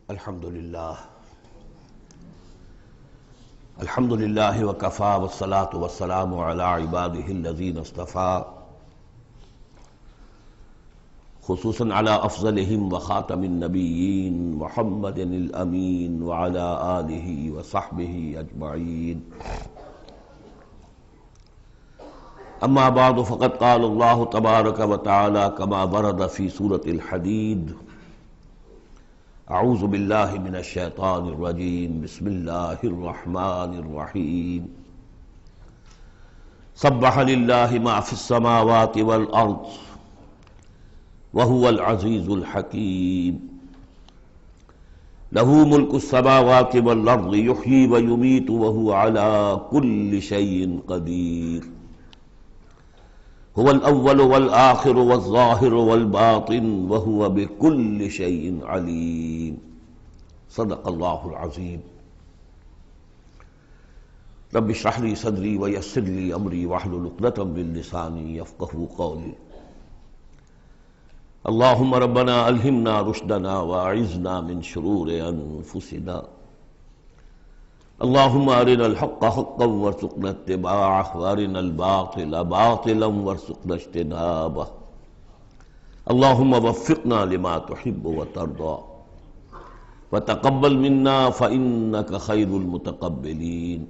الحمد للہ وکفا والصلاة والسلام علی عباده الذین اصطفى خصوصاً علی افضلہم وخاتم النبیین محمد الامین وعلی آلہ وصحبہ اجمعین. اما بعد فقد قال اللہ تبارک وتعالی کما ورد فی سورة الحدید: اعوذ باللہ من الشیطان الرجیم بسم اللہ الرحمن الرحیم. سبح للہ ما فی السماوات والارض وهو العزیز الحکیم. لہ ملک السماوات والارض یحیی ویمیت وهو علی کل شیء قدیر. هو الاول والآخر والظاہر والباطن وهو بكل شيء علیم. صدق اللہ العظیم. رب اشرح لي صدری ویسر لي امری واحلل عقدۃ من لسانی یفقہوا قولی. اللہم ربنا الہمنا رشدنا واعذنا من شرور انفسنا. اللہم ارنا الحق حقا وارزقنا اتباعہ وارنا الباطل باطلا وارزقنا اجتنابہ. اللہم وفقنا لما تحب وترضى وتقبل منا فإنك خیر المتقبلین.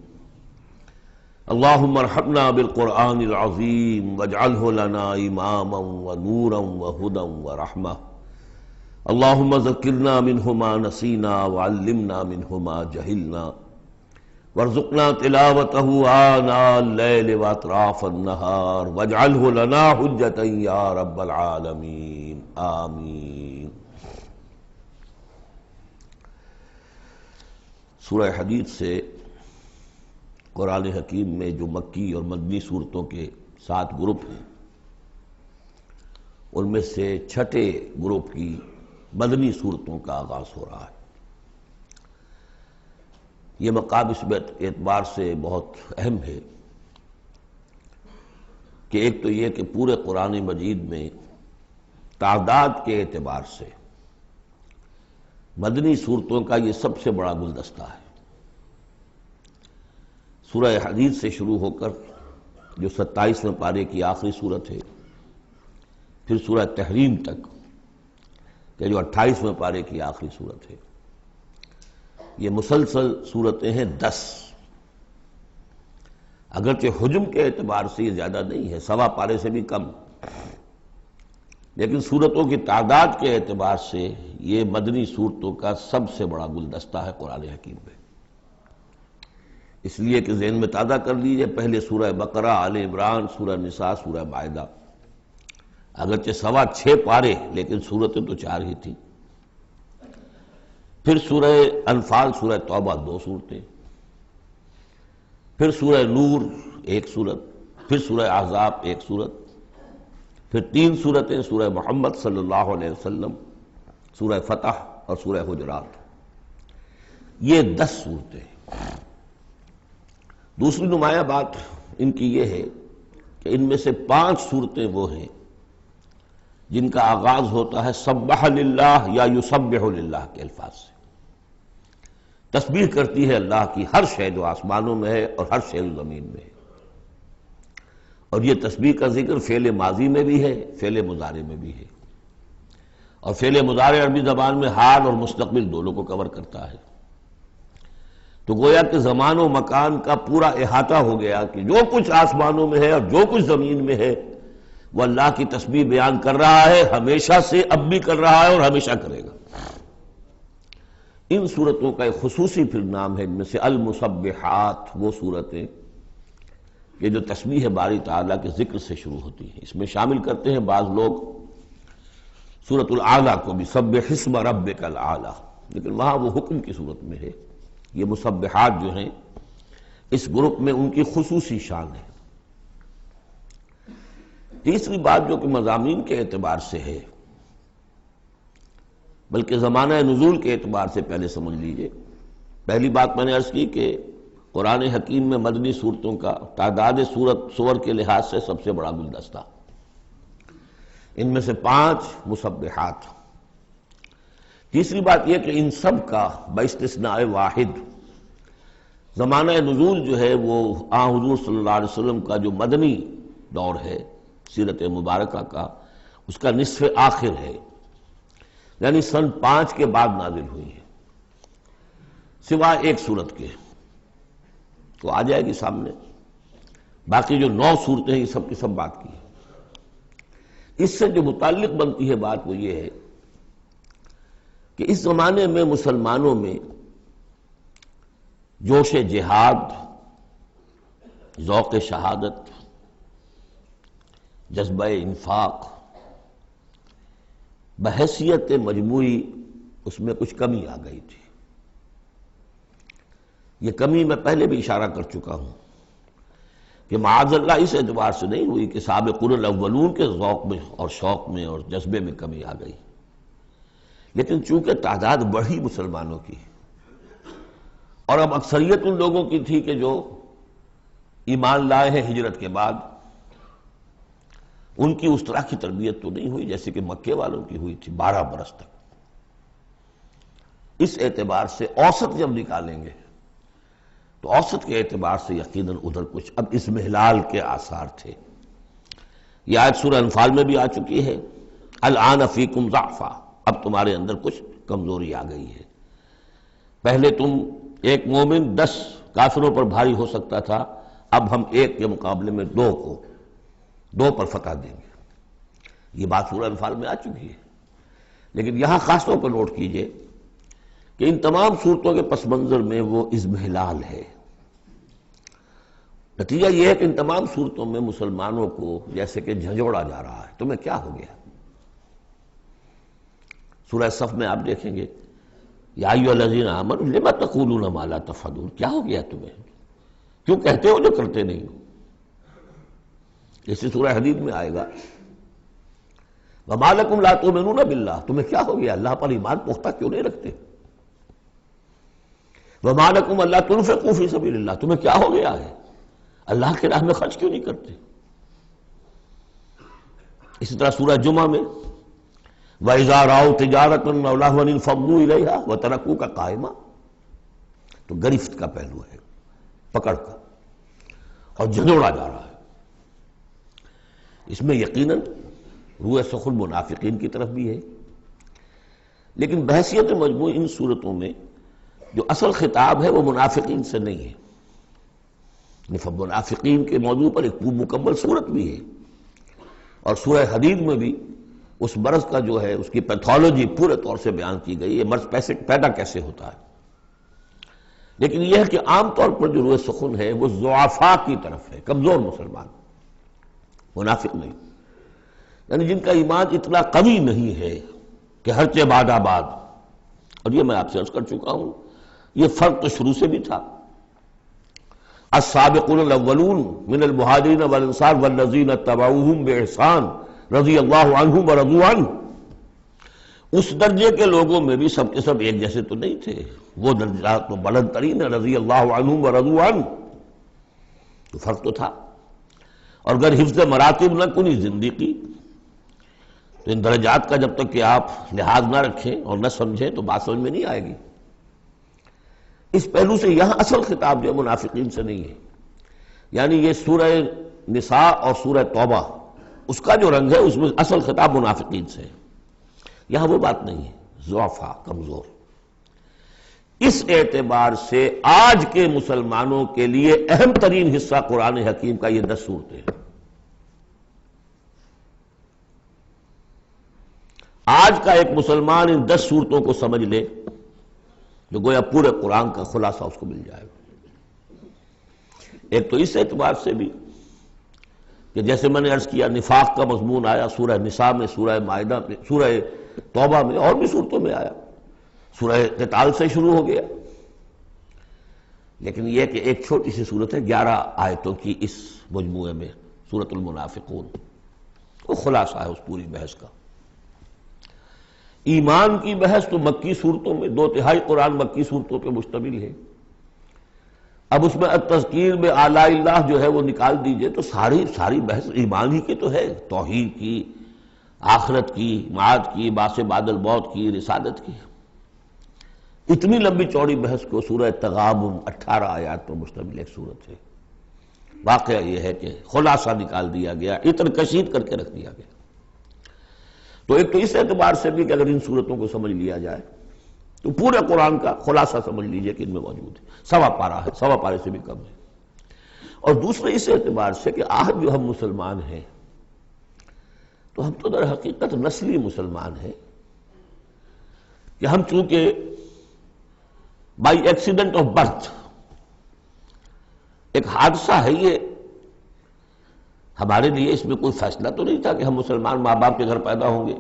اللہم ارحمنا بالقرآن العظیم واجعلہ لنا اماما ونورا وہدى ورحمہ. اللہم ذکرنا منہ ما نسینا وعلمنا منہ ما جہلنا وارزقنا تلاوتہ آناء اللیل واطراف النہار واجعلہ لنا حجۃ یا رب العالمین آمین. سورہ حدید سے قرآن حکیم میں جو مکی اور مدنی صورتوں کے 7 گروپ ہیں، ان میں سے چھٹے گروپ کی مدنی صورتوں کا آغاز ہو رہا ہے. یہ مقام اس اعتبار سے بہت اہم ہے کہ ایک تو یہ کہ پورے قرآن مجید میں تعداد کے اعتبار سے مدنی صورتوں کا یہ سب سے بڑا گلدستہ ہے. سورہ حدید سے شروع ہو کر جو 27ویں پارے کی آخری صورت ہے، پھر سورہ تحریم تک کہ جو 28ویں پارے کی آخری صورت ہے، یہ مسلسل صورتیں ہیں 10. اگرچہ حجم کے اعتبار سے یہ زیادہ نہیں ہے، 1.25 پارے سے بھی کم، لیکن صورتوں کی تعداد کے اعتبار سے یہ مدنی صورتوں کا سب سے بڑا گلدستہ ہے قرآن حکیم میں. اس لیے کہ ذہن میں تازہ کر لیجئے، پہلے سورہ بقرہ، آل عمران، سورہ نساء، سورہ مائدہ، اگرچہ 6.25 پارے لیکن صورتیں تو 4 ہی تھیں. پھر سورہ انفال، سورہ توبہ 2 صورتیں، پھر سورہ نور 1 صورت، پھر سورہ احزاب 1 صورت، پھر 3 صورتیں سورہ محمد صلی اللہ علیہ وسلم، سورہ فتح اور سورہ حجرات. یہ 10 صورتیں. دوسری نمایاں بات ان کی یہ ہے کہ ان میں سے 5 صورتیں وہ ہیں جن کا آغاز ہوتا ہے سبح للہ یا یسبح للہ کے الفاظ سے. تسبیح کرتی ہے اللہ کی ہر شے جو آسمانوں میں ہے اور ہر شے جو زمین میں ہے. اور یہ تسبیح کا ذکر فعل ماضی میں بھی ہے، فعل مضارع میں بھی ہے. اور فعل مضارع عربی زبان میں حال اور مستقبل دونوں کو کور کرتا ہے. تو گویا کہ زمان و مکان کا پورا احاطہ ہو گیا کہ جو کچھ آسمانوں میں ہے اور جو کچھ زمین میں ہے وہ اللہ کی تسبیح بیان کر رہا ہے، ہمیشہ سے، اب بھی کر رہا ہے اور ہمیشہ کرے گا. ان صورتوں کا ایک خصوصی پھر نام ہے، ان میں سے المسبحات، وہ صورتیں کہ جو تسبیح باری تعالیٰ کے ذکر سے شروع ہوتی ہیں. اس میں شامل کرتے ہیں بعض لوگ سورۃ الاعلیٰ کو بھی، سبح اسم ربک الاعلیٰ، لیکن وہاں وہ حکم کی صورت میں ہے. یہ مسبحات جو ہیں اس گروپ میں ان کی خصوصی شان ہے. تیسری بات جو کہ مضامین کے اعتبار سے ہے، بلکہ زمانہ نزول کے اعتبار سے پہلے سمجھ لیجئے. پہلی بات میں نے عرض کی کہ قرآن حکیم میں مدنی صورتوں کا تعداد سور کے لحاظ سے سب سے بڑا گلدستہ. ان میں سے 5 مسبحات. تیسری بات یہ کہ ان سب کا باستثناء واحد زمانہ نزول جو ہے وہ حضور صلی اللہ علیہ وسلم کا جو مدنی دور ہے سیرت مبارکہ کا، اس کا نصف آخر ہے، یعنی سن 5 کے بعد نازل ہوئی ہے، سوائے ایک صورت کے، تو آ جائے گی سامنے۔ باقی جو 9 صورتیں ہیں یہ سب کی سب بات کی ہے۔ اس سے جو متعلق بنتی ہے بات وہ یہ ہے کہ اس زمانے میں مسلمانوں میں جوش جہاد، ذوق شہادت، جذبہ انفاق، بحیثیت مجموعی اس میں کچھ کمی آ گئی تھی۔ یہ کمی میں پہلے بھی اشارہ کر چکا ہوں کہ معاذ اللہ اس اعتبار سے نہیں ہوئی کہ سابقون الاولون کے ذوق میں اور شوق میں اور جذبے میں کمی آ گئی، لیکن چونکہ تعداد بڑھی مسلمانوں کی اور اب اکثریت ان لوگوں کی تھی کہ جو ایمان لائے ہیں ہجرت کے بعد، ان کی اس طرح کی تربیت تو نہیں ہوئی جیسے کہ مکے والوں کی ہوئی تھی 12 برس تک۔ اس اعتبار سے اوسط جب نکالیں گے تو اوسط کے اعتبار سے یقیناً ادھر کچھ اب اسمحلال کے آثار تھے۔ یہ آیت سورہ انفال میں بھی آ چکی ہے، الآن فیکم ضعفا، اب تمہارے اندر کچھ کمزوری آ گئی ہے۔ پہلے تم ایک مومن 10 کافروں پر بھاری ہو سکتا تھا، اب ہم ایک کے مقابلے میں 2 پر فتح دیں گے۔ یہ بات سورہ انفال میں آ چکی ہے، لیکن یہاں خاص طور پر نوٹ کیجئے کہ ان تمام صورتوں کے پس منظر میں وہ اضمحلال ہے۔ نتیجہ یہ ہے کہ ان تمام صورتوں میں مسلمانوں کو جیسے کہ جھنجھوڑا جا رہا ہے، تمہیں کیا ہو گیا؟ سورہ صف میں آپ دیکھیں گے، یا ایھا الذین آمنوا لم تقولون ما لا تفعلون، کیا ہو گیا تمہیں؟ کیوں کہتے ہو جو کرتے نہیں ہو؟ اسی سورہ حدید میں آئے گا، وما لکم لا تؤمنون باللہ، تمہیں کیا ہو گیا؟ اللہ پر ایمان پختہ کیوں نہیں رکھتے؟ وما لکم الا تنفقوا فی سبیل اللہ، تمہیں کیا ہو گیا ہے؟ اللہ کے راہ میں خرچ کیوں نہیں کرتے؟ اسی طرح سورہ جمعہ میں وَإِذَا رَأَوْا تِجَارَةً أَوْ لَهْوًا انفضوا إِلَيْهَا وَتَرَكُوكَ قَائِمًا، تو گرفت کا پہلو ہے، پکڑ کا، اور جھنجوڑا جا رہا ہے۔ اس میں یقیناً روح سخن منافقین کی طرف بھی ہے، لیکن بحیثیت مجموع ان صورتوں میں جو اصل خطاب ہے وہ منافقین سے نہیں ہے۔ منافقین کے موضوع پر ایک مکمل صورت بھی ہے، اور سورہ حدید میں بھی اس مرض کا جو ہے اس کی پیتھولوجی پورے طور سے بیان کی گئی، یہ مرض پیدا کیسے ہوتا ہے۔ لیکن یہ ہے کہ عام طور پر جو روح سخن ہے وہ ضعفاء کی طرف ہے، کمزور مسلمان، منافق نہیں، یعنی جن کا ایمان اتنا قوی نہیں ہے کہ ہر چہ باد آباد۔ اور یہ میں آپ سے عرض کر چکا ہوں، یہ فرق تو شروع سے بھی تھا۔ السابقون الاولون من المہاجرین والانصار والذین اتبعوہم باحسان رضی اللہ عنہم ورضوا عنہ، اس درجے کے لوگوں میں بھی سب کے سب ایک جیسے تو نہیں تھے، وہ درجات تو بلند ترین ہے، رضی اللہ عنہم ورضوا عنہ، تو فرق تو تھا۔ اور اگر حفظ مراتب نہ کنی زندگی، تو ان درجات کا جب تک کہ آپ لحاظ نہ رکھیں اور نہ سمجھیں تو بات سمجھ میں نہیں آئے گی۔ اس پہلو سے یہاں اصل خطاب جو منافقین سے نہیں ہے، یعنی یہ سورہ نساء اور سورہ توبہ اس کا جو رنگ ہے اس میں اصل خطاب منافقین سے ہے، یہاں وہ بات نہیں ہے، ضعفاء، کمزور۔ اس اعتبار سے آج کے مسلمانوں کے لیے اہم ترین حصہ قرآن حکیم کا یہ 10 صورتیں ہیں۔ آج کا ایک مسلمان ان 10 صورتوں کو سمجھ لے تو گویا پورے قرآن کا خلاصہ اس کو مل جائے گا۔ ایک تو اس اعتبار سے بھی کہ جیسے میں نے عرض کیا نفاق کا مضمون آیا سورہ نساء میں، سورہ مائدہ میں، سورہ توبہ میں، اور بھی صورتوں میں آیا، سورہ قتال سے شروع ہو گیا۔ لیکن یہ کہ ایک چھوٹی سی صورت ہے 11 آیتوں کی اس مجموعے میں، سورۃ المنافقون، وہ خلاصہ ہے اس پوری بحث کا۔ ایمان کی بحث تو مکی صورتوں میں 2/3 قرآن مکی صورتوں پہ مشتمل ہے۔ اب اس میں التذکیر میں آلاء اللہ جو ہے وہ نکال دیجئے تو ساری بحث ایمان ہی کی تو ہے، توحید کی، آخرت کی، معاد کی، باس بعد الموت کی، رسالت کی۔ اتنی لمبی چوڑی بحث کو سورہ تغابن 18 آیات پر مشتمل ایک سورت ہے. واقعہ یہ ہے کہ خلاصہ نکال دیا گیا، اتر کشید کر کے رکھ دیا گیا. تو ایک تو اس اعتبار سے بھی کہ اگر ان صورتوں کو سمجھ لیا جائے تو پورے قرآن کا خلاصہ سمجھ لیجئے کہ ان میں موجود ہے. سوا پارہ ہے، سوا پارے سے بھی کم ہے. اور دوسرے اس اعتبار سے کہ آج جو ہم مسلمان ہیں تو ہم تو در حقیقت نسلی مسلمان ہیں کہ ہم چونکہ بائی ایکسیڈنٹ آف برتھ، ایک حادثہ ہے یہ، ہمارے لیے اس میں کوئی فیصلہ تو نہیں تھا کہ ہم مسلمان ماں باپ کے گھر پیدا ہوں گے.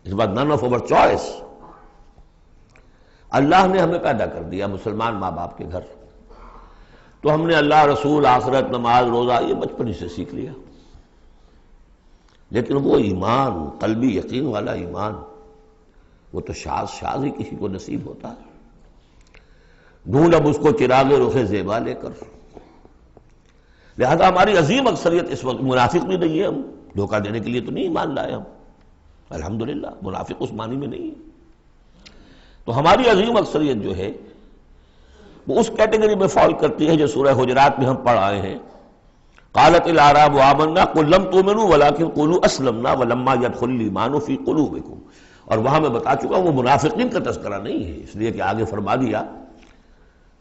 اس بات نن آف اوور چوائس. اللہ نے ہمیں پیدا کر دیا مسلمان ماں باپ کے گھر، تو ہم نے اللہ، رسول، آخرت، نماز، روزہ یہ بچپن ہی سے سیکھ لیا. لیکن وہ ایمان، قلبی یقین والا ایمان، وہ تو شاذ ہی کسی کو نصیب ہوتا ہے. ڈھونڈ اب اس کو چراغ رخ زیبا لے کر. لہذا ہماری عظیم اکثریت اس وقت منافق بھی نہیں ہے. ہم دھوکہ دینے کے لیے تو نہیں ایمان لائے ہم، الحمدللہ منافق اس معنی میں نہیں ہے. تو ہماری عظیم اکثریت جو ہے وہ اس کیٹیگری میں فال کرتی ہے جو سورہ حجرات میں ہم پڑھ آئے ہیں. قالت الاعراب آمنا قل لم تؤمنوا ولكن قولوا اسلمنا ولما يدخل الايمان في قلوبكم. اور وہاں میں بتا چکا ہوں وہ منافقین کا تذکرہ نہیں ہے، اس لیے کہ آگے فرما دیا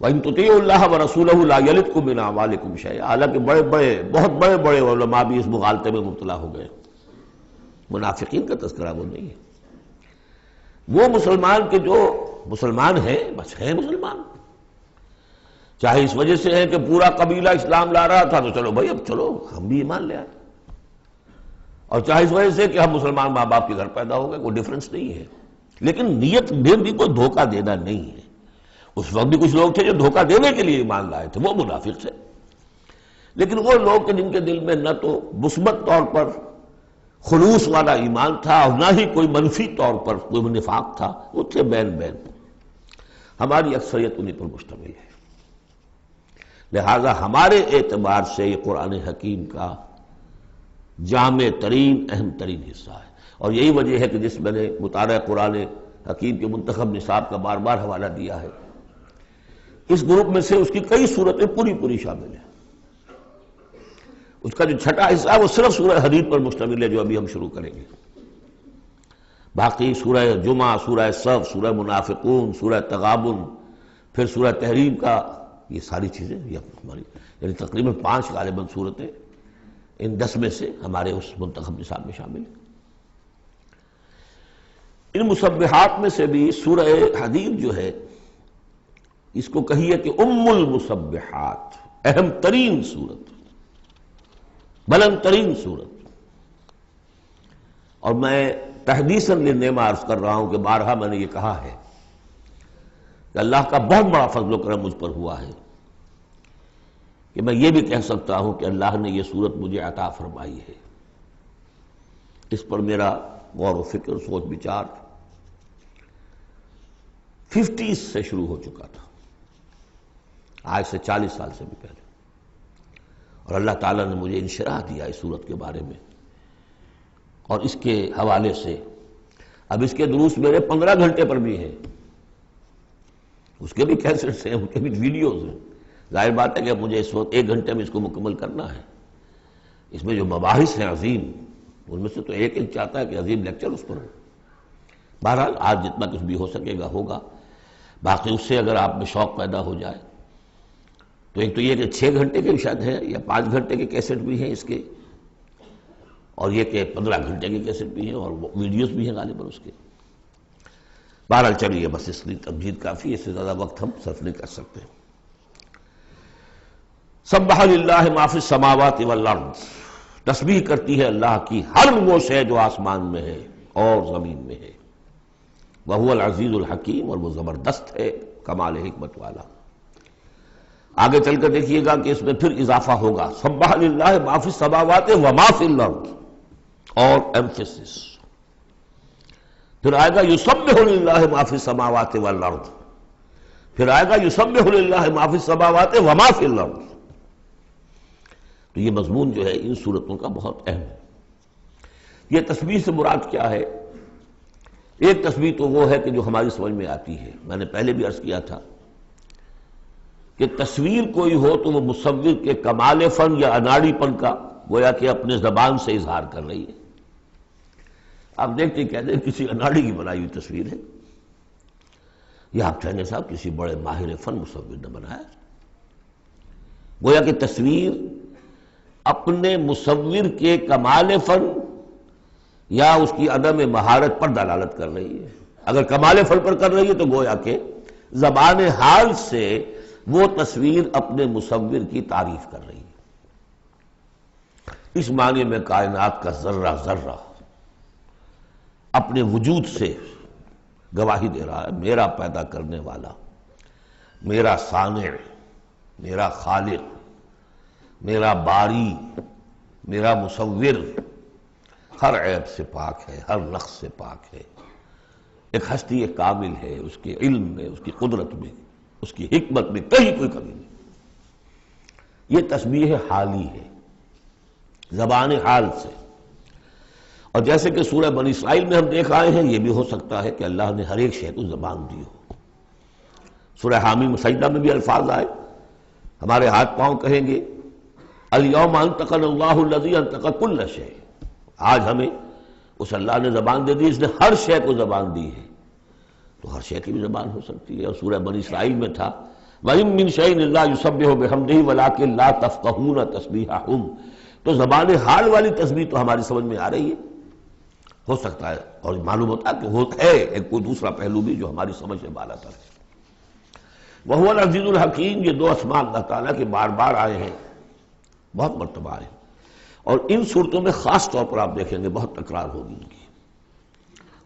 وَإِن تُطِيعُوا اللَّهَ وَرَسُولَهُ لَا يَلِتْكُم مِّنْ أَعْمَالِكُمْ شَيْئًا. حالانکہ بہت بڑے علماء بھی اس مغالطے میں مبتلا ہو گئے. منافقین کا تذکرہ وہ نہیں ہے. وہ مسلمان کے جو مسلمان ہیں بس ہیں مسلمان، چاہے اس وجہ سے ہے کہ پورا قبیلہ اسلام لا رہا تھا تو چلو بھائی اب چلو ہم بھی ایمان لے آئے، اور چاہے اس وجہ سے کہ ہم مسلمان ماں باپ کے گھر پیدا ہو گئے، کوئی ڈفرنس نہیں ہے. لیکن نیت میں بھی کوئی دھوکہ دینا نہیں ہے. اس وقت بھی کچھ لوگ تھے جو دھوکہ دینے کے لیے ایمان لائے تھے، وہ منافق تھے. لیکن وہ لوگ کہ جن کے دل میں نہ تو مثبت طور پر خلوص والا ایمان تھا اور نہ ہی کوئی منفی طور پر کوئی نفاق تھا، وہ تھے بین. ہماری اکثریت انہی پر مشتمل ہے. لہذا ہمارے اعتبار سے یہ قرآن حکیم کا جامع ترین اہم ترین حصہ ہے. اور یہی وجہ ہے کہ جس میں نے مطالعہ قرآن حکیم کے منتخب نصاب کا بار بار حوالہ دیا ہے، اس گروپ میں سے اس کی کئی صورتیں پوری شامل ہیں. اس کا جو چھٹا حصہ ہے وہ صرف سورہ حدید پر مشتمل ہے جو ابھی ہم شروع کریں گے. باقی سورہ جمعہ، سورہ صف، سورہ منافقون، سورہ تغابن، پھر سورہ تحریم کا، یہ ساری چیزیں یہ ہماری یعنی تقریباً 5 غالباً صورتیں ان 10 میں سے ہمارے اس منتخب نصاب میں شامل ہیں. ان مسبحات میں سے بھی سورہ حدید جو ہے اس کو کہیے کہ ام المسبحات، اہم ترین صورت، بلند ترین صورت. اور میں تحدیثاً للنعمہ عرض کر رہا ہوں کہ بارہا میں نے یہ کہا ہے کہ اللہ کا بہت بڑا فضل و کرم مجھ پر ہوا ہے کہ میں یہ بھی کہہ سکتا ہوں کہ اللہ نے یہ صورت مجھے عطا فرمائی ہے. اس پر میرا غور و فکر، سوچ بچار 50s سے شروع ہو چکا تھا، آج سے 40 سال سے بھی پہلے. اور اللہ تعالیٰ نے مجھے انشراح دیا اس صورت کے بارے میں اور اس کے حوالے سے. اب اس کے دروس میرے 15 گھنٹے پر بھی ہیں، اس کے بھی کیسٹس ہیں، اس کے بھی ویڈیوز ہیں. ظاہر بات ہے کہ مجھے اس وقت 1 گھنٹے میں اس کو مکمل کرنا ہے. اس میں جو مباحث ہیں عظیم، ان میں سے تو ایک چاہتا ہے کہ عظیم لیکچر اس پر ہو. بہرحال آج جتنا کچھ بھی ہو سکے گا ہوگا. باقی اس سے اگر آپ میں شوق پیدا ہو جائے تو ایک تو یہ کہ 6 گھنٹے کے شاید ہے یا 5 گھنٹے کے کیسٹ بھی ہیں اس کے، اور یہ کہ 15 گھنٹے کے کیسٹ بھی ہیں اور ویڈیوز بھی ہیں غالباً اس کے. بہرحال چلیے بس اس لیے تمہید کافی، اس سے زیادہ وقت ہم صرف نہیں کر سکتے. سبح للہ ما فی السماوات والارض، تسبیح کرتی ہے اللہ کی ہر وہ شے جو آسمان میں ہے اور زمین میں ہے. وہو العزیز الحکیم، اور وہ زبردست ہے، کمال حکمت والا. آگے چل کر دیکھیے گا کہ اس میں پھر اضافہ ہوگا، سبح للہ ما فی السماوات وما فی الارض، اور ایمفیسس. پھر آئے گا یسبح للہ ما فی السماوات والارض، پھر آئے گا یسبح للہ ما فی السماوات وما فی الارض. تو یہ مضمون جو ہے ان صورتوں کا بہت اہم ہے. یہ تسبیح سے مراد کیا ہے ایک تسبیح تو وہ ہے کہ جو ہماری سمجھ میں آتی ہے، میں نے پہلے بھی عرض کیا تھا کہ تصویر کوئی ہو تو وہ مصور کے کمال فن یا اناڑی پن کا گویا کہ اپنے زبان سے اظہار کر رہی ہے۔ آپ دیکھتے کہتے ہیں کسی اناڑی کی بنائی ہوئی تصویر ہے، یہ آپ کہیں گے صاحب کسی بڑے ماہر فن مصور نے بنایا۔ گویا کہ تصویر اپنے مصور کے کمال فن یا اس کی عدم مہارت پر دلالت کر رہی ہے۔ اگر کمال فن پر کر رہی ہے تو گویا کہ زبان حال سے وہ تصویر اپنے مصور کی تعریف کر رہی ہے۔ اس معنی میں کائنات کا ذرہ ذرہ اپنے وجود سے گواہی دے رہا ہے، میرا پیدا کرنے والا، میرا صانع، میرا خالق، میرا باری، میرا مصور ہر عیب سے پاک ہے، ہر نقص سے پاک ہے، ایک ہستی کامل ہے، اس کے علم میں، اس کی قدرت میں، اس کی حکمت میں کہیں کوئی کمی نہیں۔ یہ تسبیح حالی ہے، زبان حال سے۔ اور جیسے کہ سورہ بنی اسرائیل میں ہم دیکھ آئے ہیں، یہ بھی ہو سکتا ہے کہ اللہ نے ہر ایک شے کو زبان دی ہو۔ سورہ حامیم سجدہ میں بھی الفاظ آئے، ہمارے ہاتھ پاؤں کہیں گے الیوم انطقنا اللہ الذی انطق کل شیء، آج ہمیں اس اللہ نے زبان دے دی، اس نے ہر شے کو زبان دی ہے، تو ہر شے کی بھی زبان ہو سکتی ہے۔ اور سورہ بنی اسرائیل میں تھا وَإِن مِّن شَيْءٍ إِلَّا يُسَبِّحُ بِحَمْدِهِ وَلَٰكِن لَّا تَفْقَهُونَ تَسْبِيحَهُمْ، تو زبان حال والی تسبیح تو ہماری سمجھ میں آ رہی ہے، ہو سکتا ہے اور معلوم ہوتا ہے کہ وہ ہے ایک کوئی دوسرا پہلو بھی جو ہماری سمجھ سے بالا تر ہے۔ وَهُوَ الْعَزِيزُ الْحَكِيمُ، یہ دو اسماء اللہ تعالیٰ کے بار بار آئے ہیں، بہت مرتبہ آئے ہیں، اور ان صورتوں میں خاص طور پر آپ دیکھیں گے بہت تکرار ہوگی ان کی۔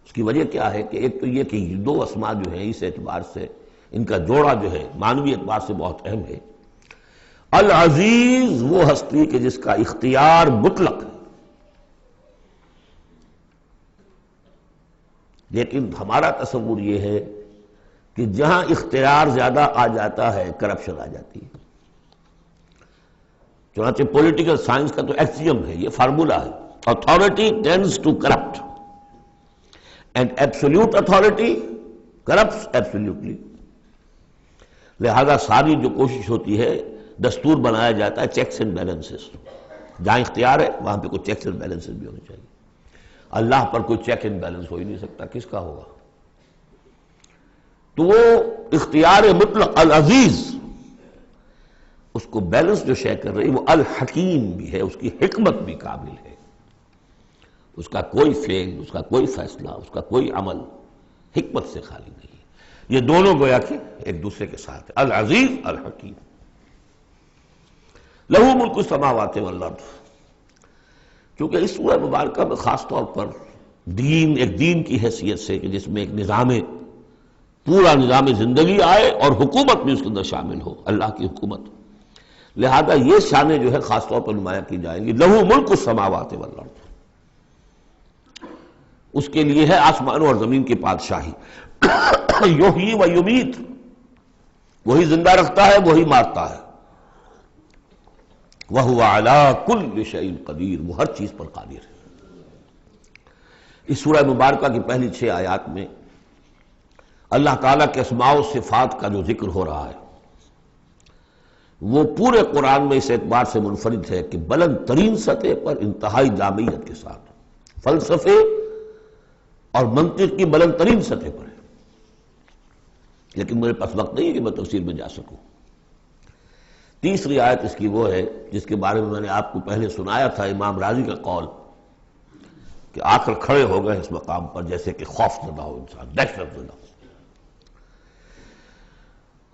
اس کی وجہ کیا ہے کہ ایک تو یہ کہ یہ دو اسماء جو ہیں اس اعتبار سے ان کا جوڑا جو ہے معنوی اعتبار سے بہت اہم ہے۔ العزیز وہ ہستی کہ جس کا اختیار مطلق ہے، لیکن ہمارا تصور یہ ہے کہ جہاں اختیار زیادہ آ جاتا ہے کرپشن آ جاتی ہے۔ چنانچہ پولیٹیکل سائنس کا تو ایکسیم ہے، یہ فارمولا ہے، authority tends to corrupt and absolute authority corrupts absolutely۔ لہذا ساری جو کوشش ہوتی ہے، دستور بنایا جاتا ہے چیکس اینڈ بیلنسز، جہاں اختیار ہے وہاں پہ کوئی چیکس اینڈ بیلنسز بھی ہونے چاہیے۔ اللہ پر کوئی چیک اینڈ بیلنس ہو ہی نہیں سکتا، کس کا ہوگا؟ تو وہ اختیار مطلق العزیز، اس کو بیلنس جو شے کر رہی وہ الحکیم بھی ہے، اس کی حکمت بھی کامل ہے، اس کا کوئی فعل، اس کا کوئی فیصلہ، اس کا کوئی عمل حکمت سے خالی نہیں ہے۔ یہ دونوں گویا کہ ایک دوسرے کے ساتھ ہے، العزیز الحکیم۔ لہو ملک السماوات والارض، کیونکہ اس سورہ مبارکہ میں خاص طور پر دین، ایک دین کی حیثیت سے کہ جس میں ایک نظام، پورا نظام زندگی آئے اور حکومت بھی اس کے اندر شامل ہو، اللہ کی حکومت، لہذا یہ شانیں جو ہے خاص طور پر نمایاں کی جائیں گی۔ لہو ملک السماوات والارض، اس کے لیے ہے آسمانوں اور زمین کی بادشاہی۔ یحیی و یمیت، وہی زندہ رکھتا ہے، وہی مارتا ہے۔ وَهُوَ عَلَىٰ كُلِّ شَيْءٍ قَدِيرٌ، وہ ہر چیز پر قادر ہے۔ اس سورہ مبارکہ کی پہلی 6 آیات میں اللہ تعالیٰ کے اسماء و صفات کا جو ذکر ہو رہا ہے وہ پورے قرآن میں اس اعتبار سے منفرد ہے کہ بلند ترین سطح پر انتہائی جامعیت کے ساتھ فلسفے اور منطق کی بلند ترین سطح پر ہے، لیکن میرے پاس وقت نہیں ہے کہ میں تفصیل میں جا سکوں۔ تیسری آیت اس کی وہ ہے جس کے بارے میں میں نے آپ کو پہلے سنایا تھا، امام راضی کا قول کہ آ کر کھڑے ہو گئے اس مقام پر جیسے کہ خوف زدہ ہو انسان، دہشت زدہ۔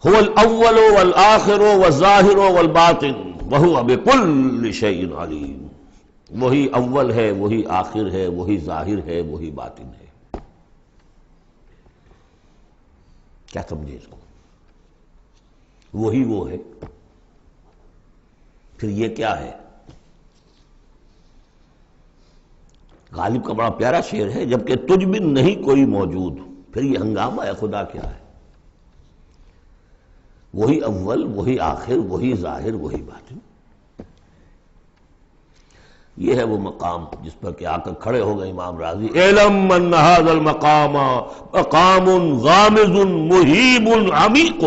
هو الاول والآخر والظاہر والباطن وهو بكل شيء علیم، وہی اول ہے، وہی آخر ہے، وہی ظاہر ہے، وہی باطن ہے۔ کیا سمجھے اس کو؟ وہی وہ ہے، پھر یہ کیا ہے؟ غالب کا بڑا پیارا شعر ہے، جبکہ تجھ بن نہیں کوئی موجود، پھر یہ ہنگامہ ہے خدا کیا ہے؟ وہی اول، وہی آخر، وہی ظاہر، وہی باطن۔ یہ ہے وہ مقام جس پر کہ آ کر کھڑے ہو گئے امام راضی، اعلم ان ھذا المقام مقام غامض مہیب عمیق،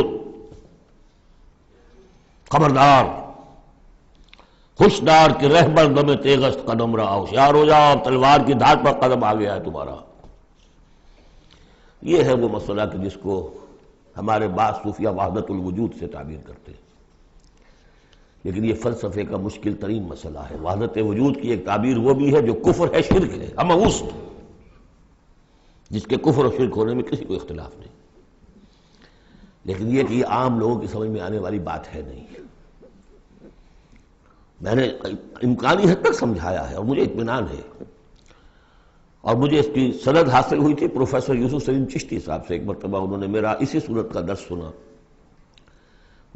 خبردار، ہوشیار کہ رہبر دم تیغست قدم رہا، ہوشیار ہو جاؤ، تلوار کی دھار پر قدم آ گیا ہے تمہارا۔ یہ ہے وہ مسئلہ کہ جس کو ہمارے بعض صوفیہ وحدت الوجود سے تعبیر کرتے ہیں، لیکن یہ فلسفے کا مشکل ترین مسئلہ ہے۔ وحدت وجود کی ایک تعبیر وہ بھی ہے جو کفر ہے، شرک ہے، اما اس جس کے کفر اور شرک ہونے میں کسی کو اختلاف نہیں، لیکن یہ کہ یہ عام لوگوں کی سمجھ میں آنے والی بات ہے نہیں۔ میں نے امکانی حد تک سمجھایا ہے اور مجھے اطمینان ہے، اور مجھے اس کی سند حاصل ہوئی تھی پروفیسر یوسف سلیم چشتی صاحب سے۔ ایک مرتبہ انہوں نے میرا اسی صورت کا درس سنا،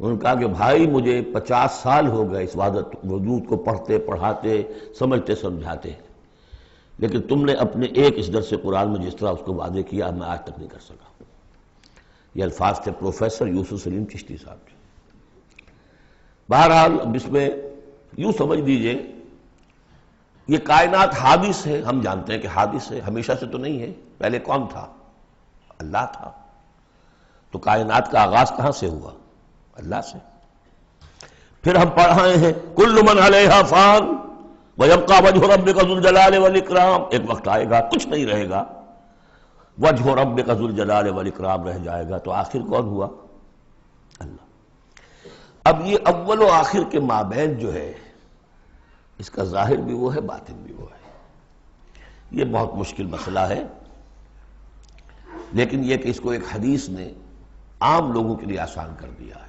انہوں نے کہا کہ بھائی مجھے 50 سال ہو گئے اس وحدت وجود کو پڑھتے پڑھاتے سمجھتے سمجھاتے، لیکن تم نے اپنے ایک اس درس قرآن میں جس طرح اس کو واضح کیا میں آج تک نہیں کر سکا۔ یہ الفاظ تھے پروفیسر یوسف سلیم چشتی صاحب کے۔ بہرحال اب اس میں یوں سمجھ لیجئے یہ کائنات حادث ہے، ہم جانتے ہیں کہ حادث ہے، ہمیشہ سے تو نہیں ہے۔ پہلے کون تھا؟ اللہ تھا۔ تو کائنات کا آغاز کہاں سے ہوا؟ اللہ سے۔ پھر ہم پڑھ رہے ہیں کل من علیہا فان ویبقی وجہ ربک ذو الجلال والاکرام، ایک وقت آئے گا کچھ نہیں رہے گا، وجہ ربک ذو الجلال والاکرام رہ جائے گا۔ تو آخر کون ہوا؟ اللہ۔ اب یہ اول و آخر کے مابین جو ہے اس کا ظاہر بھی وہ ہے، باطن بھی وہ ہے۔ یہ بہت مشکل مسئلہ ہے، لیکن یہ کہ اس کو ایک حدیث نے عام لوگوں کے لیے آسان کر دیا ہے۔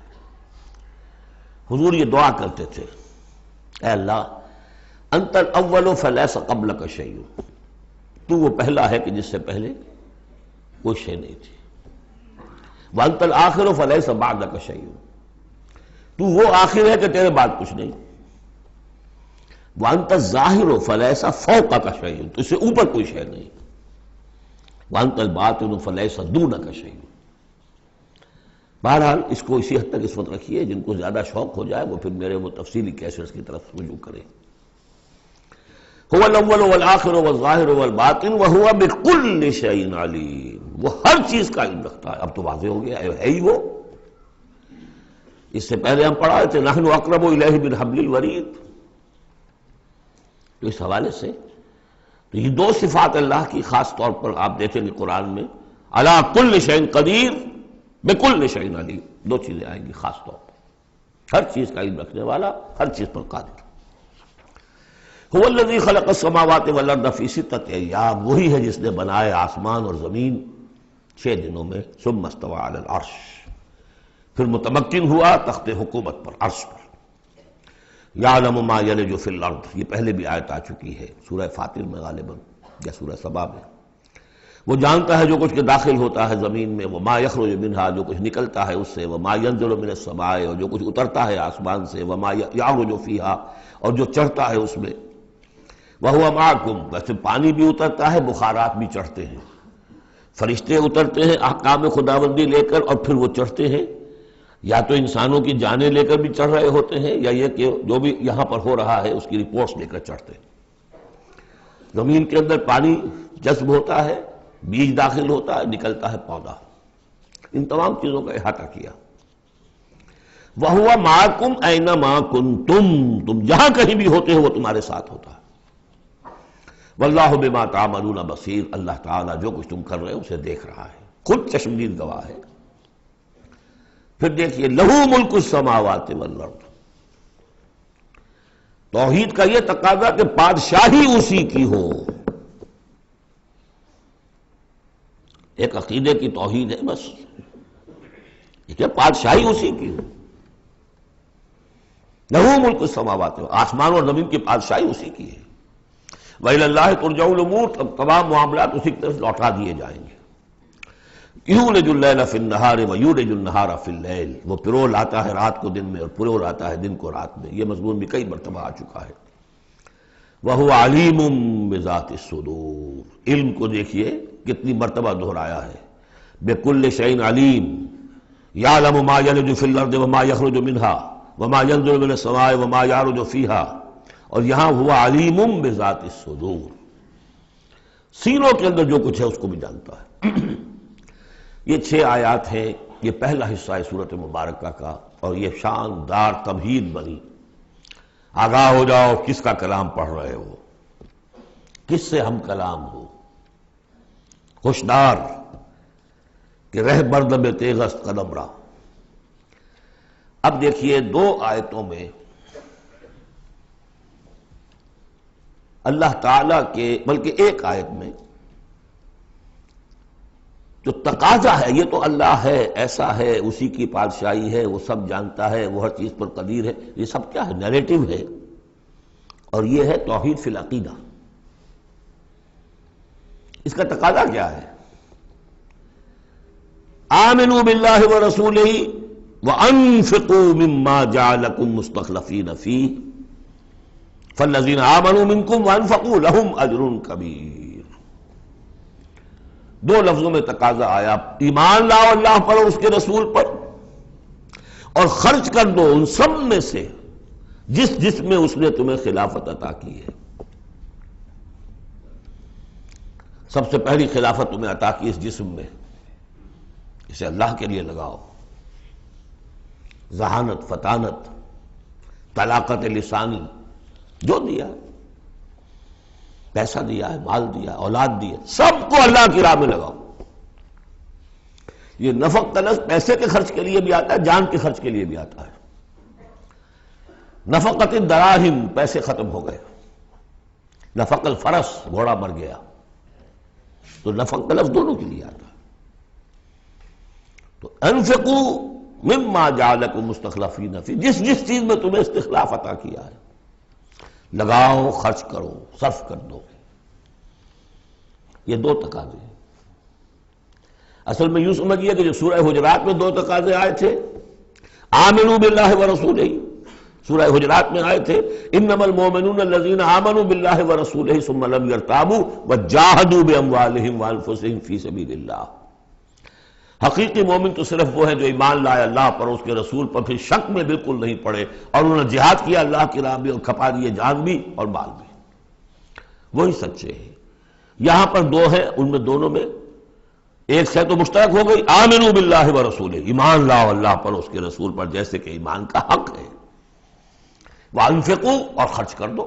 حضور یہ دعا کرتے تھے، اے اللہ انت الاول فلیس قبلک شیء، تو وہ پہلا ہے کہ جس سے پہلے کوئی شے نہیں تھی، وانت الآخر فلیس بعدک شیء، تو وہ آخر ہے کہ تیرے بعد کچھ نہیں، وانت الظاہر فلیس فوقک شیء، تو اس سے اوپر کوئی شے نہیں، وانت الباطن فلیس دونک شیء۔ بہرحال اس کو اسی حد تک اس وقت رکھیے، جن کو زیادہ شوق ہو جائے وہ پھر میرے وہ تفصیلی کیسٹس کی طرف رجوع کریں۔ هو الاول والآخر والظاہر والباطن وهو بكل شیء علیم، وہ ہر چیز کا علم رکھتا ہے۔ اب تو واضح ہو گیا ہے ہی وہ۔ اس سے پہلے ہم پڑھا تھے نحن اقرب الیہ من حبل الورید، تو اس حوالے سے تو یہ دو صفات اللہ کی خاص طور پر آپ دیکھیں گے قرآن میں، علی کل شیء قدیر بکل شیء علیم، دو چیزیں آئیں گی خاص طور پر، ہر چیز کا علم رکھنے والا، ہر چیز پر قادر۔ هو الذی خلق السماوات والارض فی ستۃ ایام، وہی ہے جس نے بنائے آسمان اور زمین 6 دنوں میں، ثم استوى علی العرش، پھر متمکن ہوا تخت حکومت پر، عرش پر۔ یعلم ما یلج فی الارض، یہ پہلے بھی آیت آ چکی ہے سورہ فاطر میں غالباً یا سورہ سبا میں۔ وہ جانتا ہے جو کچھ کے داخل ہوتا ہے زمین میں، وما یخرج منہا، جو کچھ نکلتا ہے اس سے، وما ینزل من السماء، اور جو کچھ اترتا ہے آسمان سے، وما یعرج فیہا، اور جو چڑھتا ہے اس میں، وہو معکم، ویسے پانی بھی اترتا ہے، بخارات بھی چڑھتے ہیں، فرشتے اترتے ہیں احکام خداوندی لے کر اور پھر وہ چڑھتے ہیں، یا تو انسانوں کی جانیں لے کر بھی چڑھ رہے ہوتے ہیں، یا یہ کہ جو بھی یہاں پر ہو رہا ہے اس کی رپورٹس لے کر چڑھتے ہیں۔ زمین کے اندر پانی جذب ہوتا ہے، بیج داخل ہوتا ہے، نکلتا ہے پودا، ان تمام چیزوں کا احاطہ کیا۔ وَهُوَ مَعَكُمْ أَيْنَمَا كُنْتُمْ، تم جہاں کہیں بھی ہوتے ہو وہ تمہارے ساتھ ہوتا ہے۔ وَاللَّهُ بِمَا تَعْمَلُونَ بَصِيرٌ، اللہ تعالیٰ جو کچھ تم کر رہے ہو اسے دیکھ رہا ہے، خود چشمدید گواہ ہے۔ پھر دیکھیے لَهُ مُلْكُ السَّمَاوَاتِ وَالْأَرْضِ، توحید کا یہ تقاضا کہ بادشاہی اسی کی ہو، ایک عقیدے کی توحید ہے بس، کہ بادشاہی اسی کی ہو۔ لَهُ مُلْكُ السَّمَاوَاتِ، آسمان اور زمین کی بادشاہی اسی کی ہے۔ وَإِلَى اللَّهِ تُرْجَعُ الْأُمُورُ، اب تمام معاملات اسی کی طرف لوٹا دیے جائیں گے۔ یولج اللیل فی النہار ویولج النہار فی اللیل، وہ پرو لاتا ہے رات کو دن میں اور پرو لاتا ہے دن کو رات میں، یہ مضمون بھی کئی مرتبہ آ چکا ہے۔ وَهُوَ عَلِيمٌ بِذَاتِ الصُّدُورِ، علم کو دیکھیے کتنی مرتبہ دہرایا ہے، بِكُلِّ شَيْءٍ عَلِيمٌ، يَعْلَمُ مَا يَلِجُ فِي الْأَرْضِ وَمَا يَخْرُجُ مِنْهَا وَمَا يَنزِلُ مِنَ السَّمَاءِ وَمَا يَعْرُجُ فِيهَا اور یہاں ہوا علیم بذات الصدور، سینوں کے اندر جو کچھ ہے اس کو بھی جانتا ہے۔ یہ 6 آیات ہیں، یہ پہلا حصہ ہے سورۃ مبارکہ کا، اور یہ شاندار تمہید بنی۔ آگاہ ہو جاؤ کس کا کلام پڑھ رہے ہو، کس سے ہم کلام ہو، ہوشدار کہ رہ بردم تیغست قدم را۔ اب دیکھیے 2 آیتوں میں اللہ تعالیٰ کے، بلکہ ایک آیت میں جو تقاضا ہے، یہ تو اللہ ہے، ایسا ہے، اسی کی پادشاہی ہے، وہ سب جانتا ہے، وہ ہر چیز پر قدیر ہے، یہ سب کیا ہے؟ نیریٹو ہے، اور یہ ہے توحید فی العقیدہ۔ اس کا تقاضا کیا ہے؟ آمنوا باللہ ورسولہ وانفقوا مما جعلکم مستخلفین فیہ فالذین آمنوا منکم وانفقوا لہم اجر کبیر۔ 2 لفظوں میں تقاضا آیا، ایمان لاؤ اللہ پر اور اس کے رسول پر، اور خرچ کر دو ان سب میں سے جس میں اس نے تمہیں خلافت عطا کی ہے۔ سب سے پہلی خلافت تمہیں عطا کی اس جسم میں، اسے اللہ کے لیے لگاؤ۔ ذہانت، فطانت، طلاقت لسانی جو دیا ہے، پیسہ دیا ہے، مال دیا، اولاد دی ہے، سب کو اللہ کی راہ میں لگاؤ۔ یہ نفق کا لفظ پیسے کے خرچ کے لیے بھی آتا ہے، جان کے خرچ کے لیے بھی آتا ہے۔ نفقت الدراہم، پیسے ختم ہو گئے، نفق الفرس، گھوڑا مر گیا، تو نفق کا لفظ دونوں کے لیے آتا ہے۔ تو انفقوا مما جعلکم مستخلفین فی، جس چیز میں تمہیں استخلاف عطا کیا ہے لگاؤ، خرچ کرو، صرف کر دو۔ یہ 2 تقاضے ہیں۔ اصل میں یوں سمجھیے کہ جو سورہ حجرات میں 2 تقاضے آئے تھے، آمنوا باللہ ورسولہ، سورہ حجرات میں آئے تھے انما المؤمنون الذین آمنوا باللہ ورسولہ ثم لم یرتابوا وجاہدوا باموالہم وانفسہم فی سبیل اللہ۔ حقیقی مومن تو صرف وہ ہے جو ایمان لائے اللہ پر، اس کے رسول پر، پھر شک میں بالکل نہیں پڑے، اور انہوں نے جہاد کیا اللہ کی راہ میں، اور کھپا دیے جان بھی اور مال بھی، وہی سچے ہیں۔ یہاں پر 2 ہیں، ان میں دونوں میں ایک سے تو مشترک ہو گئی، آمنوا باللہ ورسولہ، ایمان لاؤ اللہ پر، اس کے رسول پر، جیسے کہ ایمان کا حق ہے۔ وانفقوا، اور خرچ کر دو،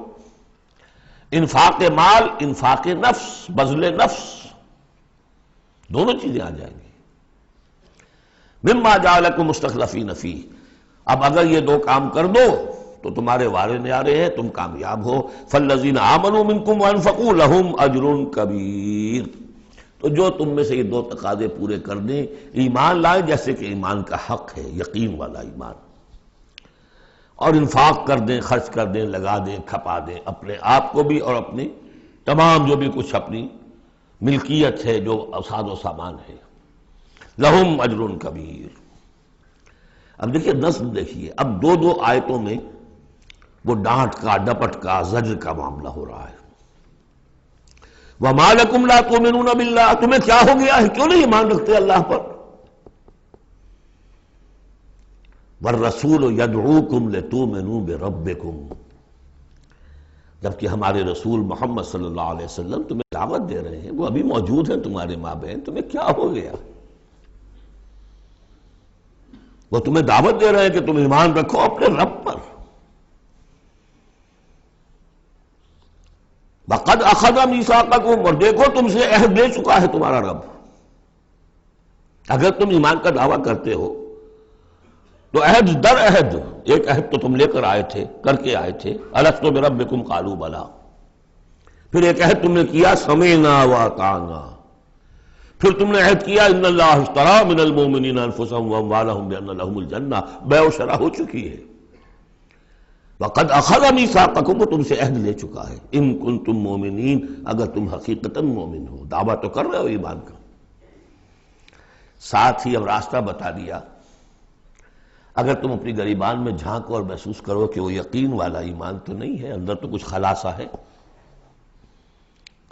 انفاق مال، انفاق نفس، بذل نفس، دونوں چیزیں آ جائیں گی۔ مما جعلکم مستخلفین فیہ، اب اگر یہ 2 کام کر دو تو تمہارے وارے نیارے ہیں، تم کامیاب ہو۔ فالذین آمنوا منکم وانفقوا لہم اجر کبیر، تو جو تم میں سے یہ 2 تقاضے پورے کر دیں، ایمان لائیں جیسے کہ ایمان کا حق ہے، یقین والا ایمان، اور انفاق کر دیں، خرچ کر دیں، لگا دیں، کھپا دیں، اپنے آپ کو بھی اور اپنی تمام جو بھی کچھ اپنی ملکیت ہے، جو اوساد و سامان ہے، لہم اجر کبیر۔ اب دیکھیے نظم، دیکھیے اب 2 آیتوں میں وہ ڈانٹ کا، ڈپٹ کا، زجر کا معاملہ ہو رہا ہے۔ وَمَا لَكُمْ لَا تُؤْمِنُونَ بِاللَّهِ، تمہیں کیا ہو گیا ہے، کیوں نہیں ایمان رکھتے اللہ پر؟ وَالرَّسُولُ يَدْعُوكُمْ لِتُؤْمِنُوا بِرَبِّكُمْ، جبکہ ہمارے رسول محمد صلی اللہ علیہ وسلم تمہیں دعوت دے رہے ہیں، وہ ابھی موجود ہیں تمہارے مابین، تمہیں کیا ہو گیا؟ وہ تمہیں دعوت دے رہے ہیں کہ تم ایمان رکھو اپنے رب پر۔ وَقَدْ أَخَذَ مِيثَاقَكُمْ، اور دیکھو تم سے عہد لے چکا ہے تمہارا رب۔ اگر تم ایمان کا دعویٰ کرتے ہو تو عہد در عہد، ایک عہد تو تم لے کر آئے تھے، کر کے آئے تھے، أَلَسْتُ بِرَبِّكُمْ قَالُوا بَلَىٰ، پھر ایک عہد تم نے کیا سَمِعْنَا وَأَطَعْنَا، پھر تم نے عہد کیا ان اللہ اشترى من المؤمنین انفسهم واموالهم بان لهم الجنہ، بیع و شرع ہو چکی ہے۔ وقد اخذ میثاقکم، وہ تم سے عہد لے چکا ہے، ان کنتم مؤمنین، اگر تم حقیقتاً مومن ہو، دعویٰ تو کر رہے ہو ایمان کا۔ ساتھ ہی اب راستہ بتا دیا، اگر تم اپنی گریبان میں جھانکو اور محسوس کرو کہ وہ یقین والا ایمان تو نہیں ہے، اندر تو کچھ خلاصہ ہے،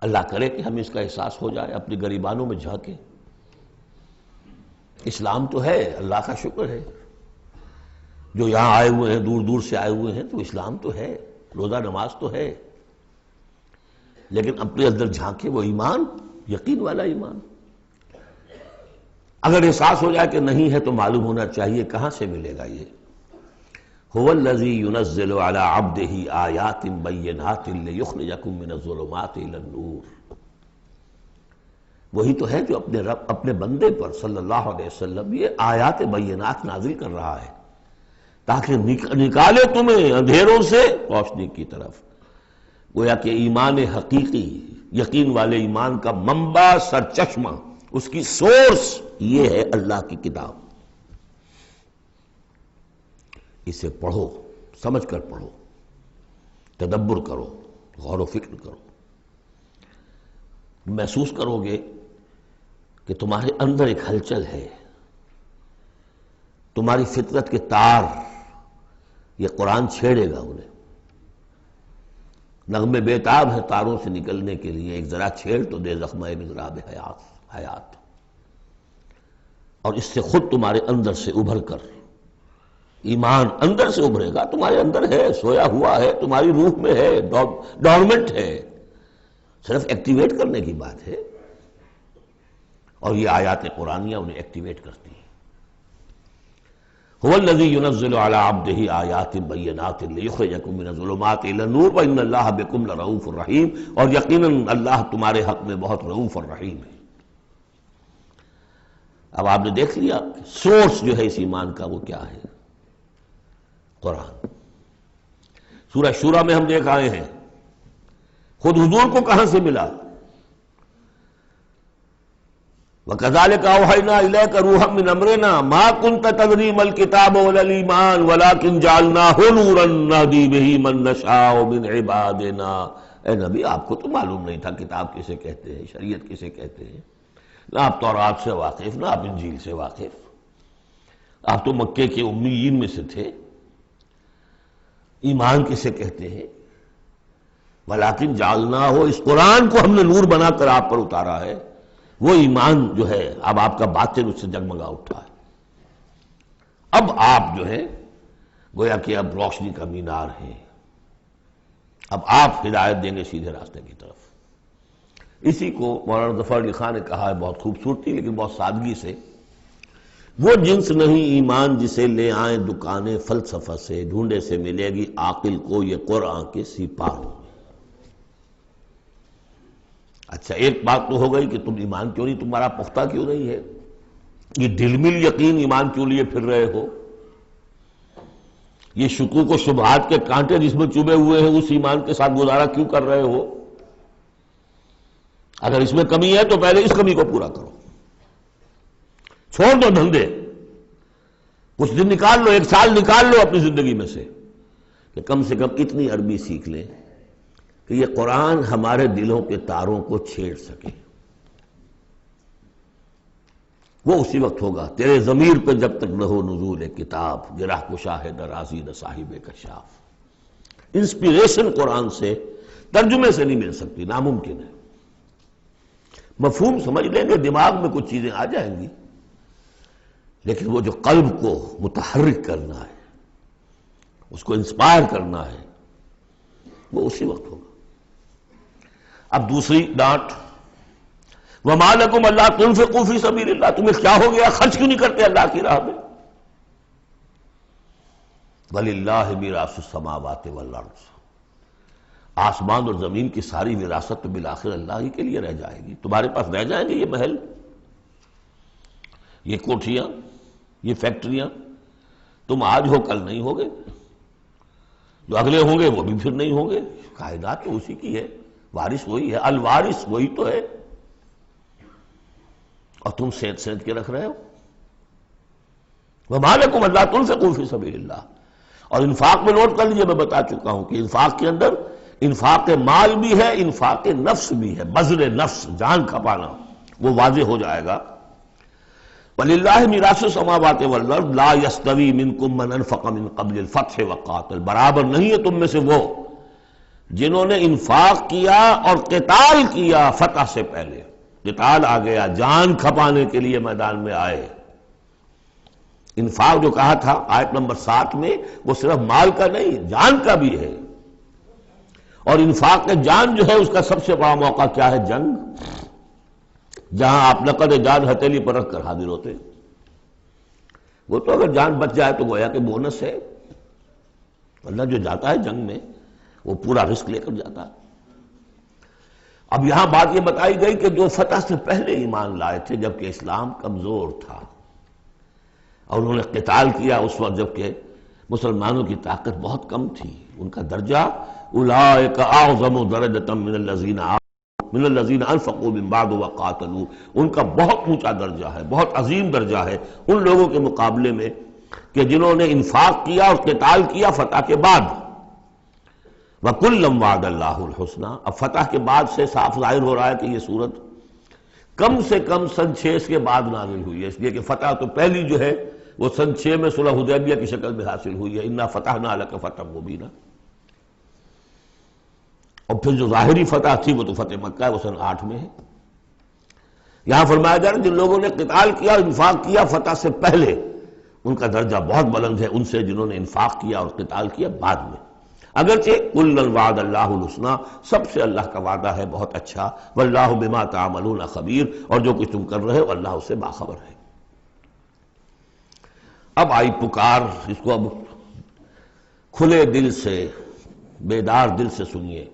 اللہ کرے کہ ہمیں اس کا احساس ہو جائے، اپنی گریبانوں میں جھانکیں۔ اسلام تو ہے، اللہ کا شکر ہے، جو یہاں آئے ہوئے ہیں، دور دور سے آئے ہوئے ہیں، تو اسلام تو ہے، روزہ نماز تو ہے، لیکن اپنے اندر جھانکے وہ ایمان، یقین والا ایمان۔ اگر احساس ہو جائے کہ نہیں ہے تو معلوم ہونا چاہیے کہاں سے ملے گا یہ۔ هو الذی ينزل على عبده آیات بینات لیخرجکم من الظلمات الى النور، وہی تو ہے جو اپنے رب، اپنے بندے پر صلی اللہ علیہ وسلم یہ آیات بینات نازل کر رہا ہے تاکہ نکالے تمہیں اندھیروں سے روشنی کی طرف۔ گویا کہ ایمان حقیقی، یقین والے ایمان کا منبع، سرچشمہ، اس کی سورس یہ ہے اللہ کی کتاب۔ اسے پڑھو، سمجھ کر پڑھو، تدبر کرو، غور و فکر کرو، محسوس کرو گے کہ تمہارے اندر ایک ہلچل ہے، تمہاری فطرت کے تار، یہ قرآن چھیڑے گا انہیں۔ نغمے بیتاب ہے تاروں سے نکلنے کے لیے، ایک ذرا چھیڑ تو دے زخمہ مضراب حیات، اور اس سے خود تمہارے اندر سے ابھر کر ایمان اندر سے ابھرے گا۔ تمہارے اندر ہے، سویا ہوا ہے، تمہاری روح میں ہے، ڈورمنٹ ہے، صرف ایکٹیویٹ کرنے کی بات ہے، اور یہ آیات قرآنیہ انہیں ایکٹیویٹ کرتی ہیں۔ هو الذی ينزل على عبده آیات بینات لیخرجکم من الظلمات الى النور وان اللہ بکم لرؤوف رحیم، اور یقیناً اللہ تمہارے حق میں بہت رؤوف اور رحیم ہے۔ اب آپ نے دیکھ لیا سورس جو ہے اس ایمان کا وہ کیا ہے، قرآن۔ سورہ شورى میں ہم دیکھ آئے ہیں خود حضور کو کہاں سے ملا، وَكَذَلِكَ أَوْحَيْنَا إِلَيْكَ رُوحًا مِّنْ أَمْرِنَا مَا كُنْتَ تَدْرِي مَا الْكِتَابُ وَلَا الْإِيمَانُ وَلَكِنْ جَعَلْنَاهُ نُورًا نَهْدِي بِهِ مَن نَّشَاءُ مِنْ عِبَادِنَا۔ اے نبی، آپ کو تو معلوم نہیں تھا کتاب کسے کہتے ہیں، شریعت کسے کہتے ہیں، نہ آپ تورات سے واقف، نہ آپ انجیل سے واقف، آپ تو مکے کے امیین میں سے تھے۔ ایمان کسے کہتے ہیں، وَلَكِنْ جَعَلْنَاهُ، اس قرآن کو ہم نے نور بنا کر آپ پر اتارا ہے۔ وہ ایمان جو ہے اب آپ کا باطن اس سے جگمگا اٹھا ہے، اب آپ جو ہے گویا کہ اب روشنی کا مینار ہیں، اب آپ ہدایت دیں گے سیدھے راستے کی طرف۔ اسی کو مولانا ظفر علی خان نے کہا ہے بہت خوبصورتی لیکن بہت سادگی سے، وہ جنس نہیں ایمان جسے لے آئیں دکانیں فلسفہ سے، ڈھونڈے سے ملے گی عاقل کو یہ قرآن کے سپاہوں۔ اچھا، ایک بات تو ہو گئی کہ تم ایمان کیوں نہیں، تمہارا پختہ کیوں نہیں ہے، یہ ڈھلمل یقین ایمان کیوں لیے پھر رہے ہو، یہ شکوک و شبہات کے کانٹے جس میں چبھے ہوئے ہیں اس ایمان کے ساتھ گزارا کیوں کر رہے ہو؟ اگر اس میں کمی ہے تو پہلے اس کمی کو پورا کرو، چھوڑ دو دھندے، کچھ دن نکال لو، ایک سال نکال لو اپنی زندگی میں سے کہ کم سے کم اتنی عربی سیکھ لیں کہ یہ قرآن ہمارے دلوں کے تاروں کو چھیڑ سکے۔ وہ اسی وقت ہوگا تیرے ضمیر پہ جب تک نہ ہو نزول کتاب، گرہ کشا ہے نہ رازی نہ صاحب کشاف۔ انسپیریشن قرآن سے، ترجمے سے نہیں مل سکتی، ناممکن ہے۔ مفہوم سمجھ لیں گے، دماغ میں کچھ چیزیں آ جائیں گی، لیکن وہ جو قلب کو متحرک کرنا ہے، اس کو انسپائر کرنا ہے، وہ اسی وقت ہوگا۔ اب دوسری ڈانٹ، وَمَا لَكُمْ أَلَّا تُنْفِقُوا فِي سَبِيلِ اللَّهِ، تمہیں کیا ہو گیا، خرچ کیوں نہیں کرتے اللہ کی راہ میں؟ وَلِلَّهِ مِيرَاثُ السَّمَاوَاتِ وَالْأَرْضِ، آسمان اور زمین کی ساری وراثت تو بالآخر اللہ ہی کے لیے رہ جائے گی، تمہارے پاس رہ جائیں گے یہ محل، یہ کوٹھیاں، یہ فیکٹریاں، تم آج ہو کل نہیں ہوگے، جو اگلے ہوں گے وہ بھی پھر نہیں ہوں گے، کائنات تو اسی کی ہے، وارث وہی ہے، الوارث وہی تو ہے، اور تم سینت سینت کے رکھ رہے ہو۔ وَمَا لَكُمْ أَلَّا تُنْفِقُوا فِي سَبِيلِ اللَّهِ، اور انفاق میں نوٹ کر لیجیے، میں بتا چکا ہوں کہ انفاق کے اندر انفاق مال بھی ہے، انفاق نفس بھی ہے، بذل نفس، جان کھپانا، وہ واضح ہو جائے گا۔ وَلِلَّهِ مِيرَاثُ السَّمَاوَاتِ وَالْأَرْضِ لَا يَسْتَوِي مِنْكُمْ مَنْ أَنْفَقَ مِنْ قَبْلِ الْفَتْحِ وَقَاتَلَ، برابر نہیں ہے تم میں سے وہ جنہوں نے انفاق کیا اور قتال کیا فتح سے پہلے، قتال آ گیا، جان کھپانے کے لیے میدان میں آئے۔ انفاق جو کہا تھا آیت نمبر 7 میں، وہ صرف مال کا نہیں، جان کا بھی ہے۔ اور انفاق جان جو ہے اس کا سب سے بڑا موقع کیا ہے؟ جنگ، جہاں آپ نقد جان ہتھیلی پر رکھ کر حاضر ہوتے ہیں۔ وہ تو اگر جان بچ جائے تو گویا کہ بونس ہے، اللہ جو جاتا ہے جنگ میں وہ پورا رسک لے کر جاتا ہے۔ اب یہاں بات یہ بتائی گئی کہ جو فتح سے پہلے ایمان لائے تھے جبکہ اسلام کمزور تھا، اور انہوں نے قتال کیا اس وقت جبکہ مسلمانوں کی طاقت بہت کم تھی، ان کا درجہ اولئک اعظم درجۃ من الذین انفقوا من بعد وقاتلوا، ان کا بہت اونچا درجہ ہے، بہت عظیم درجہ ہے ان لوگوں کے مقابلے میں کہ جنہوں نے انفاق کیا اور قتال کیا فتح کے بعد۔ وَكُلًّا وَعَدَ اللَّهُ الْحُسْنَىٰ، اب فتح کے بعد سے صاف ظاہر ہو رہا ہے کہ یہ صورت کم سے کم سن 6 کے بعد نازل ہوئی ہے، اس لیے کہ فتح تو پہلی جو ہے وہ سن 6 میں صلح حدیبیہ کی شکل میں حاصل ہوئی ہے، اِنَّا فَتَحْنَا لَكَ فَتْحًا مُبِينًا۔ اور پھر جو ظاہری فتح تھی وہ تو فتح مکہ ہے، وہ سن 8 میں ہے۔ یہاں فرمایا جا رہا ہے جن لوگوں نے قتال کیا اور انفاق کیا فتح سے پہلے، ان کا درجہ بہت بلند ہے ان سے جنہوں نے انفاق کیا اور قتال کیا بعد میں۔ اگرچہ کُلًّا وعد اللہ الحسنیٰ، سب سے اللہ کا وعدہ ہے بہت اچھا، واللہ بما تعملون خبیر، اور جو کچھ تم کر رہے ہو اللہ اس سے باخبر ہے۔ اب آئی پکار، اس کو اب کھلے دل سے بیدار دل سے سنیے۔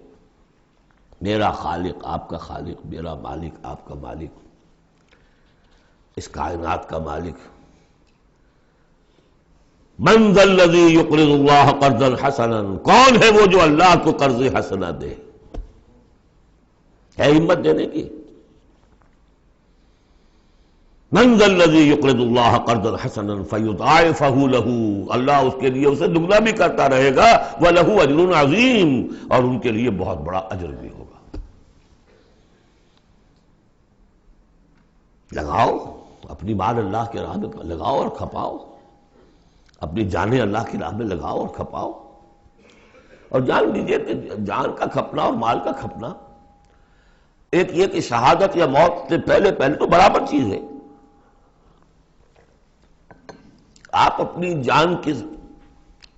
میرا خالق آپ کا خالق، میرا مالک آپ کا مالک، اس کائنات کا مالک، من ذا الذی یقرض اللہ قرضا حسنا، کون ہے وہ جو اللہ کو قرض حسنا دے؟ ہے ہمت دینے کی؟ من ذا الذی یقرض اللہ قرضا حسنا فیضاعفہ لہ، اللہ اس کے لیے اسے دگنا بھی کرتا رہے گا، وَلَهُ أَجْرٌ عَظِيمٌ، اور ان کے لیے بہت بڑا اجر بھی ہوگا۔ لگاؤ اپنی مال اللہ کے راہ میں لگاؤ اور کھپاؤ، اپنی جانیں اللہ کی راہ میں لگاؤ اور کھپاؤ، اور جان لیجئے کہ جان کا کھپنا اور مال کا کھپنا ایک یہ کہ شہادت یا موت سے پہلے تو برابر چیز ہے۔ آپ اپنی جان کی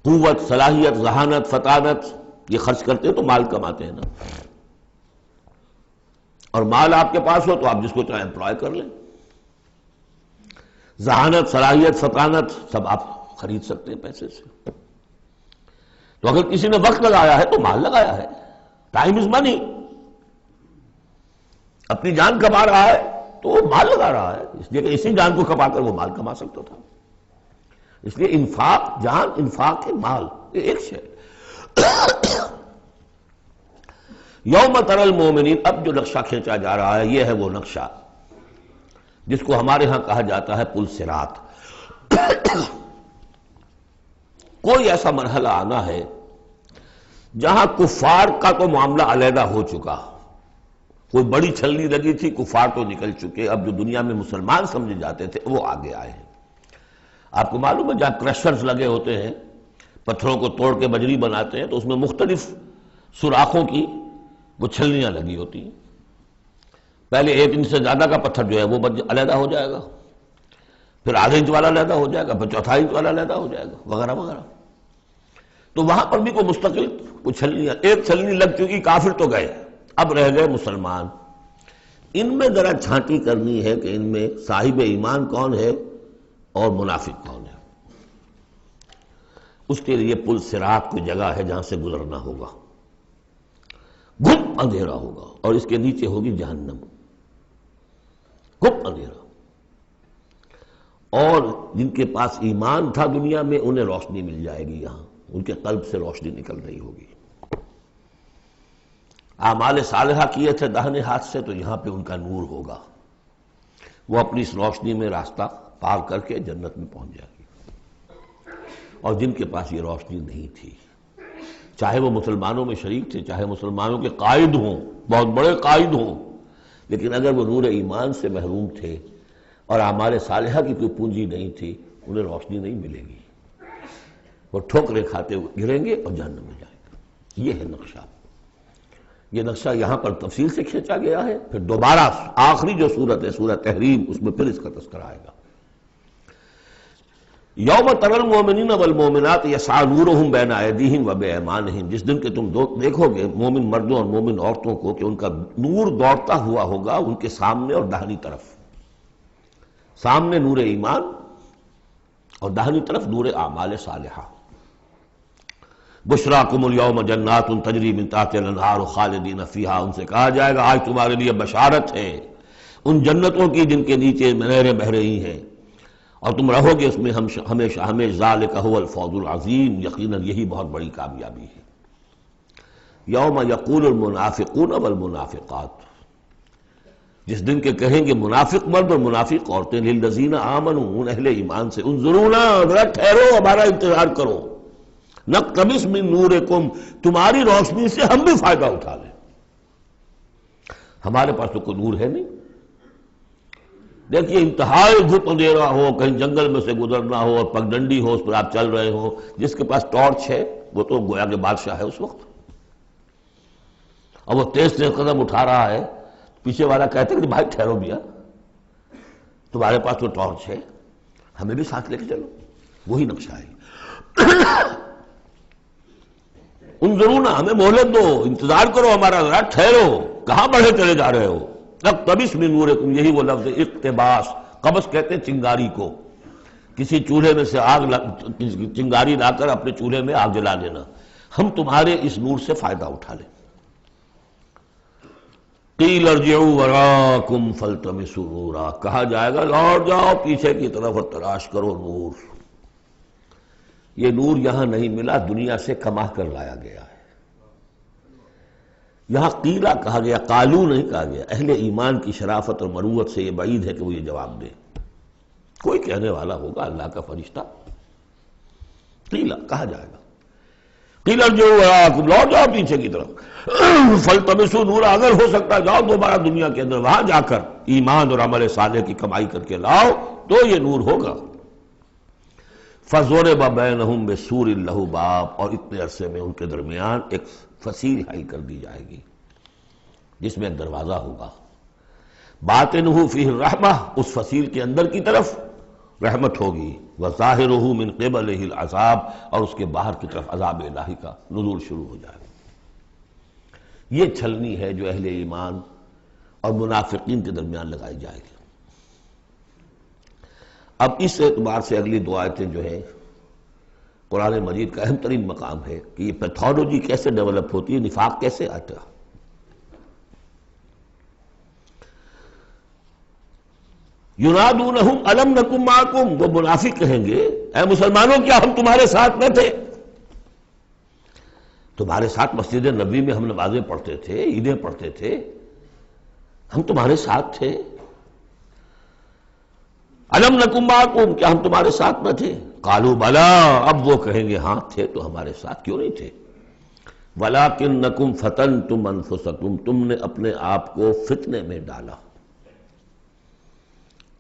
قوت، صلاحیت، ذہانت، فطانت یہ خرچ کرتے ہیں تو مال کماتے ہیں نا، اور مال آپ کے پاس ہو تو آپ جس کو چاہیں امپلائے کر لیں، ذہانت، صلاحیت، فطانت سب آپ خرید سکتے ہیں پیسے سے۔ تو اگر کسی نے وقت لگایا ہے تو مال لگایا ہے، ٹائم از منی، اپنی جان کما رہا ہے تو وہ مال لگا رہا ہے، اس لیے کہ اسی جان کو کما کر وہ مال کما سکتا تھا۔ اس لیے انفاق جان، انفاق ہے مال، یہ ایک شے۔ یوم تری المومنین، اب جو نقشہ کھینچا جا رہا ہے یہ ہے وہ نقشہ جس کو ہمارے ہاں کہا جاتا ہے پل صراط۔ کوئی ایسا مرحلہ آنا ہے جہاں کفار کا تو معاملہ علیحدہ ہو چکا، کوئی بڑی چھلنی لگی تھی، کفار تو نکل چکے، اب جو دنیا میں مسلمان سمجھے جاتے تھے وہ آگے آئے ہیں۔ آپ کو معلوم ہے جہاں کرشرز لگے ہوتے ہیں، پتھروں کو توڑ کے بجری بناتے ہیں تو اس میں مختلف سوراخوں کی وہ چھلنیاں لگی ہوتی ہیں۔ پہلے 1 انچ سے زیادہ کا پتھر جو ہے وہ علیحدہ ہو جائے گا، پھر آدھے انچ والا علیحدہ ہو جائے گا، پھر چوتھائی انچ والا علیحدہ ہو جائے گا، وغیرہ وغیرہ۔ تو وہاں پر بھی کوئی مستقل کوئی چھلنیاں، ایک چھلنی لگ چکی، کافر تو گئے، اب رہ گئے مسلمان۔ ان میں ذرا چھانٹی کرنی ہے کہ ان میں صاحب ایمان کون ہے اور منافق کون ہے۔ اس کے لیے پل صراط کوئی جگہ ہے جہاں سے گزرنا ہوگا، گھپ اندھیرا ہوگا اور اس کے نیچے ہوگی جہنم، گھپ اندھیرا۔ اور جن کے پاس ایمان تھا دنیا میں انہیں روشنی مل جائے گی، یہاں ان کے قلب سے روشنی نکل رہی ہوگی۔ اعمال صالحہ کیے تھے داہنے ہاتھ سے تو یہاں پہ ان کا نور ہوگا، وہ اپنی اس روشنی میں راستہ پار کر کے جنت میں پہنچ جائے گی۔ اور جن کے پاس یہ روشنی نہیں تھی، چاہے وہ مسلمانوں میں شریک تھے، چاہے مسلمانوں کے قائد ہوں، بہت بڑے قائد ہوں، لیکن اگر وہ نور ایمان سے محروم تھے اور اعمال صالحہ کی کوئی پونجی نہیں تھی، انہیں روشنی نہیں ملے گی، وہ ٹھوکریں کھاتے ہوئے گریں گے اور جہنم میں جائیں گے۔ یہ ہے نقشہ۔ یہ نقشہ یہاں پر تفصیل سے کھینچا گیا ہے، پھر دوبارہ آخری جو سورت ہے سورہ تحریم، اس میں پھر اس کا تذکرہ آئے گا۔ یوم تری المؤمنین والمؤمنات یسعی نورہم بین ایدیہم وبایمانہم، جس دن کہ تم دیکھو گے مومن مردوں اور مومن عورتوں کو کہ ان کا نور دوڑتا ہوا ہوگا ان کے سامنے اور داہنی طرف، سامنے نور ایمان اور داہنی طرف نور اعمال صالحہ۔ بشراکم اليوم جنات تجری من تحتها الانہار خالدین فیہا، ان سے کہا جائے گا آج تمہارے لیے بشارت ہے ان جنتوں کی جن کے نیچے نہریں بہہ رہی ہیں اور تم رہو گے اس میں ہمیشہ ہمیشہ، ذالک هو الفوز العظیم، یقیناً یہی بہت بڑی کامیابی ہے۔ یوم یقول المنافقون والمنافقات، جس دن کے کہیں گے منافق مرد اور منافق عورتیں، للذین آمنوا، ان اہل ایمان سے، انظرونا، ذرا ٹھہرو، ہمارا انتظار کرو، نقتبس من نورکم، تمہاری روشنی سے ہم بھی فائدہ اٹھا لیں۔ ہمارے پاس تو کوئی نور ہے نہیں۔ دیکھیے انتہائی گھٹ اندھیرا ہو، کہیں جنگل میں سے گزرنا ہو اور پگڈنڈی ہو، اس پر آپ چل رہے ہو، جس کے پاس ٹارچ ہے وہ تو گویا کہ بادشاہ ہے اس وقت، اور وہ تیز تیز قدم اٹھا رہا ہے، پیچھے والا کہتے کہ بھائی ٹھہرو بھیا، تمہارے پاس تو ٹارچ ہے، ہمیں بھی ساتھ لے کے چلو، وہی نقشہ ہے۔ انظرونا، ہمیں مہلت دو، انتظار کرو ہمارا، ذرا ٹھہرو، کہاں بڑھے چلے جا رہے ہو؟ اقتبس من نورکم، یہی وہ لفظ اقتباس، قبس کہتے ہیں چنگاری کو، کسی چولہے میں سے چنگاری لا کر اپنے چولہے میں آگ جلا لینا، ہم تمہارے اس نور سے فائدہ اٹھا لیں۔ قیل ارجعوا وراءکم فالتمسوا نورا، کہا جائے گا لوٹ جاؤ پیچھے کی طرف اور تلاش کرو نور۔ یہ نور یہاں نہیں ملا، دنیا سے کما کر لایا گیا ہے۔ یہاں قیلہ کہا گیا، قالو نہیں کہا گیا۔ اہل ایمان کی شرافت اور مروت سے یہ بعید ہے کہ وہ یہ جواب دے، کوئی کہنے والا ہوگا اللہ کا فرشتہ، قیلہ کہا جائے گا، قیل ارجعوا وراءکم، لوٹ جاؤ پیچھے کی طرف، فالتمسوا نورا، اگر ہو سکتا جاؤ دوبارہ دنیا کے اندر، وہاں جا کر ایمان اور عمل صالح کی کمائی کر کے لاؤ تو یہ نور ہوگا۔ فَضُرِبَ بَيْنَهُمْ بِسُورٍ لَهُ بَابٌ، اور اتنے عرصے میں ان کے درمیان ایک فصیل حائل کر دی جائے گی جس میں ایک دروازہ ہوگا، باطنُهُ فِيهِ الرَّحْمَةُ، اس فصیل کے اندر کی طرف رحمت ہوگی، وَظَاهِرُهُ مِنْ قِبَلِهِ الْعَذَابُ، اور اس کے باہر کی طرف عذاب الہی کا نزول شروع ہو جائے گا۔ یہ چھلنی ہے جو اہل ایمان اور منافقین کے درمیان لگائی جائے گی۔ اب اس اعتبار سے اگلی دو آیتیں جو ہیں قرآن مجید کا اہم ترین مقام ہے کہ یہ پیتھولوجی کیسے ڈیولپ ہوتی ہے، نفاق کیسے آتا ہے۔ ینادونہم الم نکن معکم، وہ منافق کہیں گے اے مسلمانوں کیا ہم تمہارے ساتھ نہ تھے؟ تمہارے ساتھ مسجد نبوی میں ہم نمازیں پڑھتے تھے، عیدیں پڑھتے تھے، ہم تمہارے ساتھ تھے۔ الم نکن معکم، کیا ہم تمہارے ساتھ نہ تھے؟ قالوا بلا، اب وہ کہیں گے ہاں تھے تو ہمارے ساتھ، کیوں نہیں تھے؟ ولکنکم فتنتم انفسکم، تم نے اپنے آپ کو فتنے میں ڈالا۔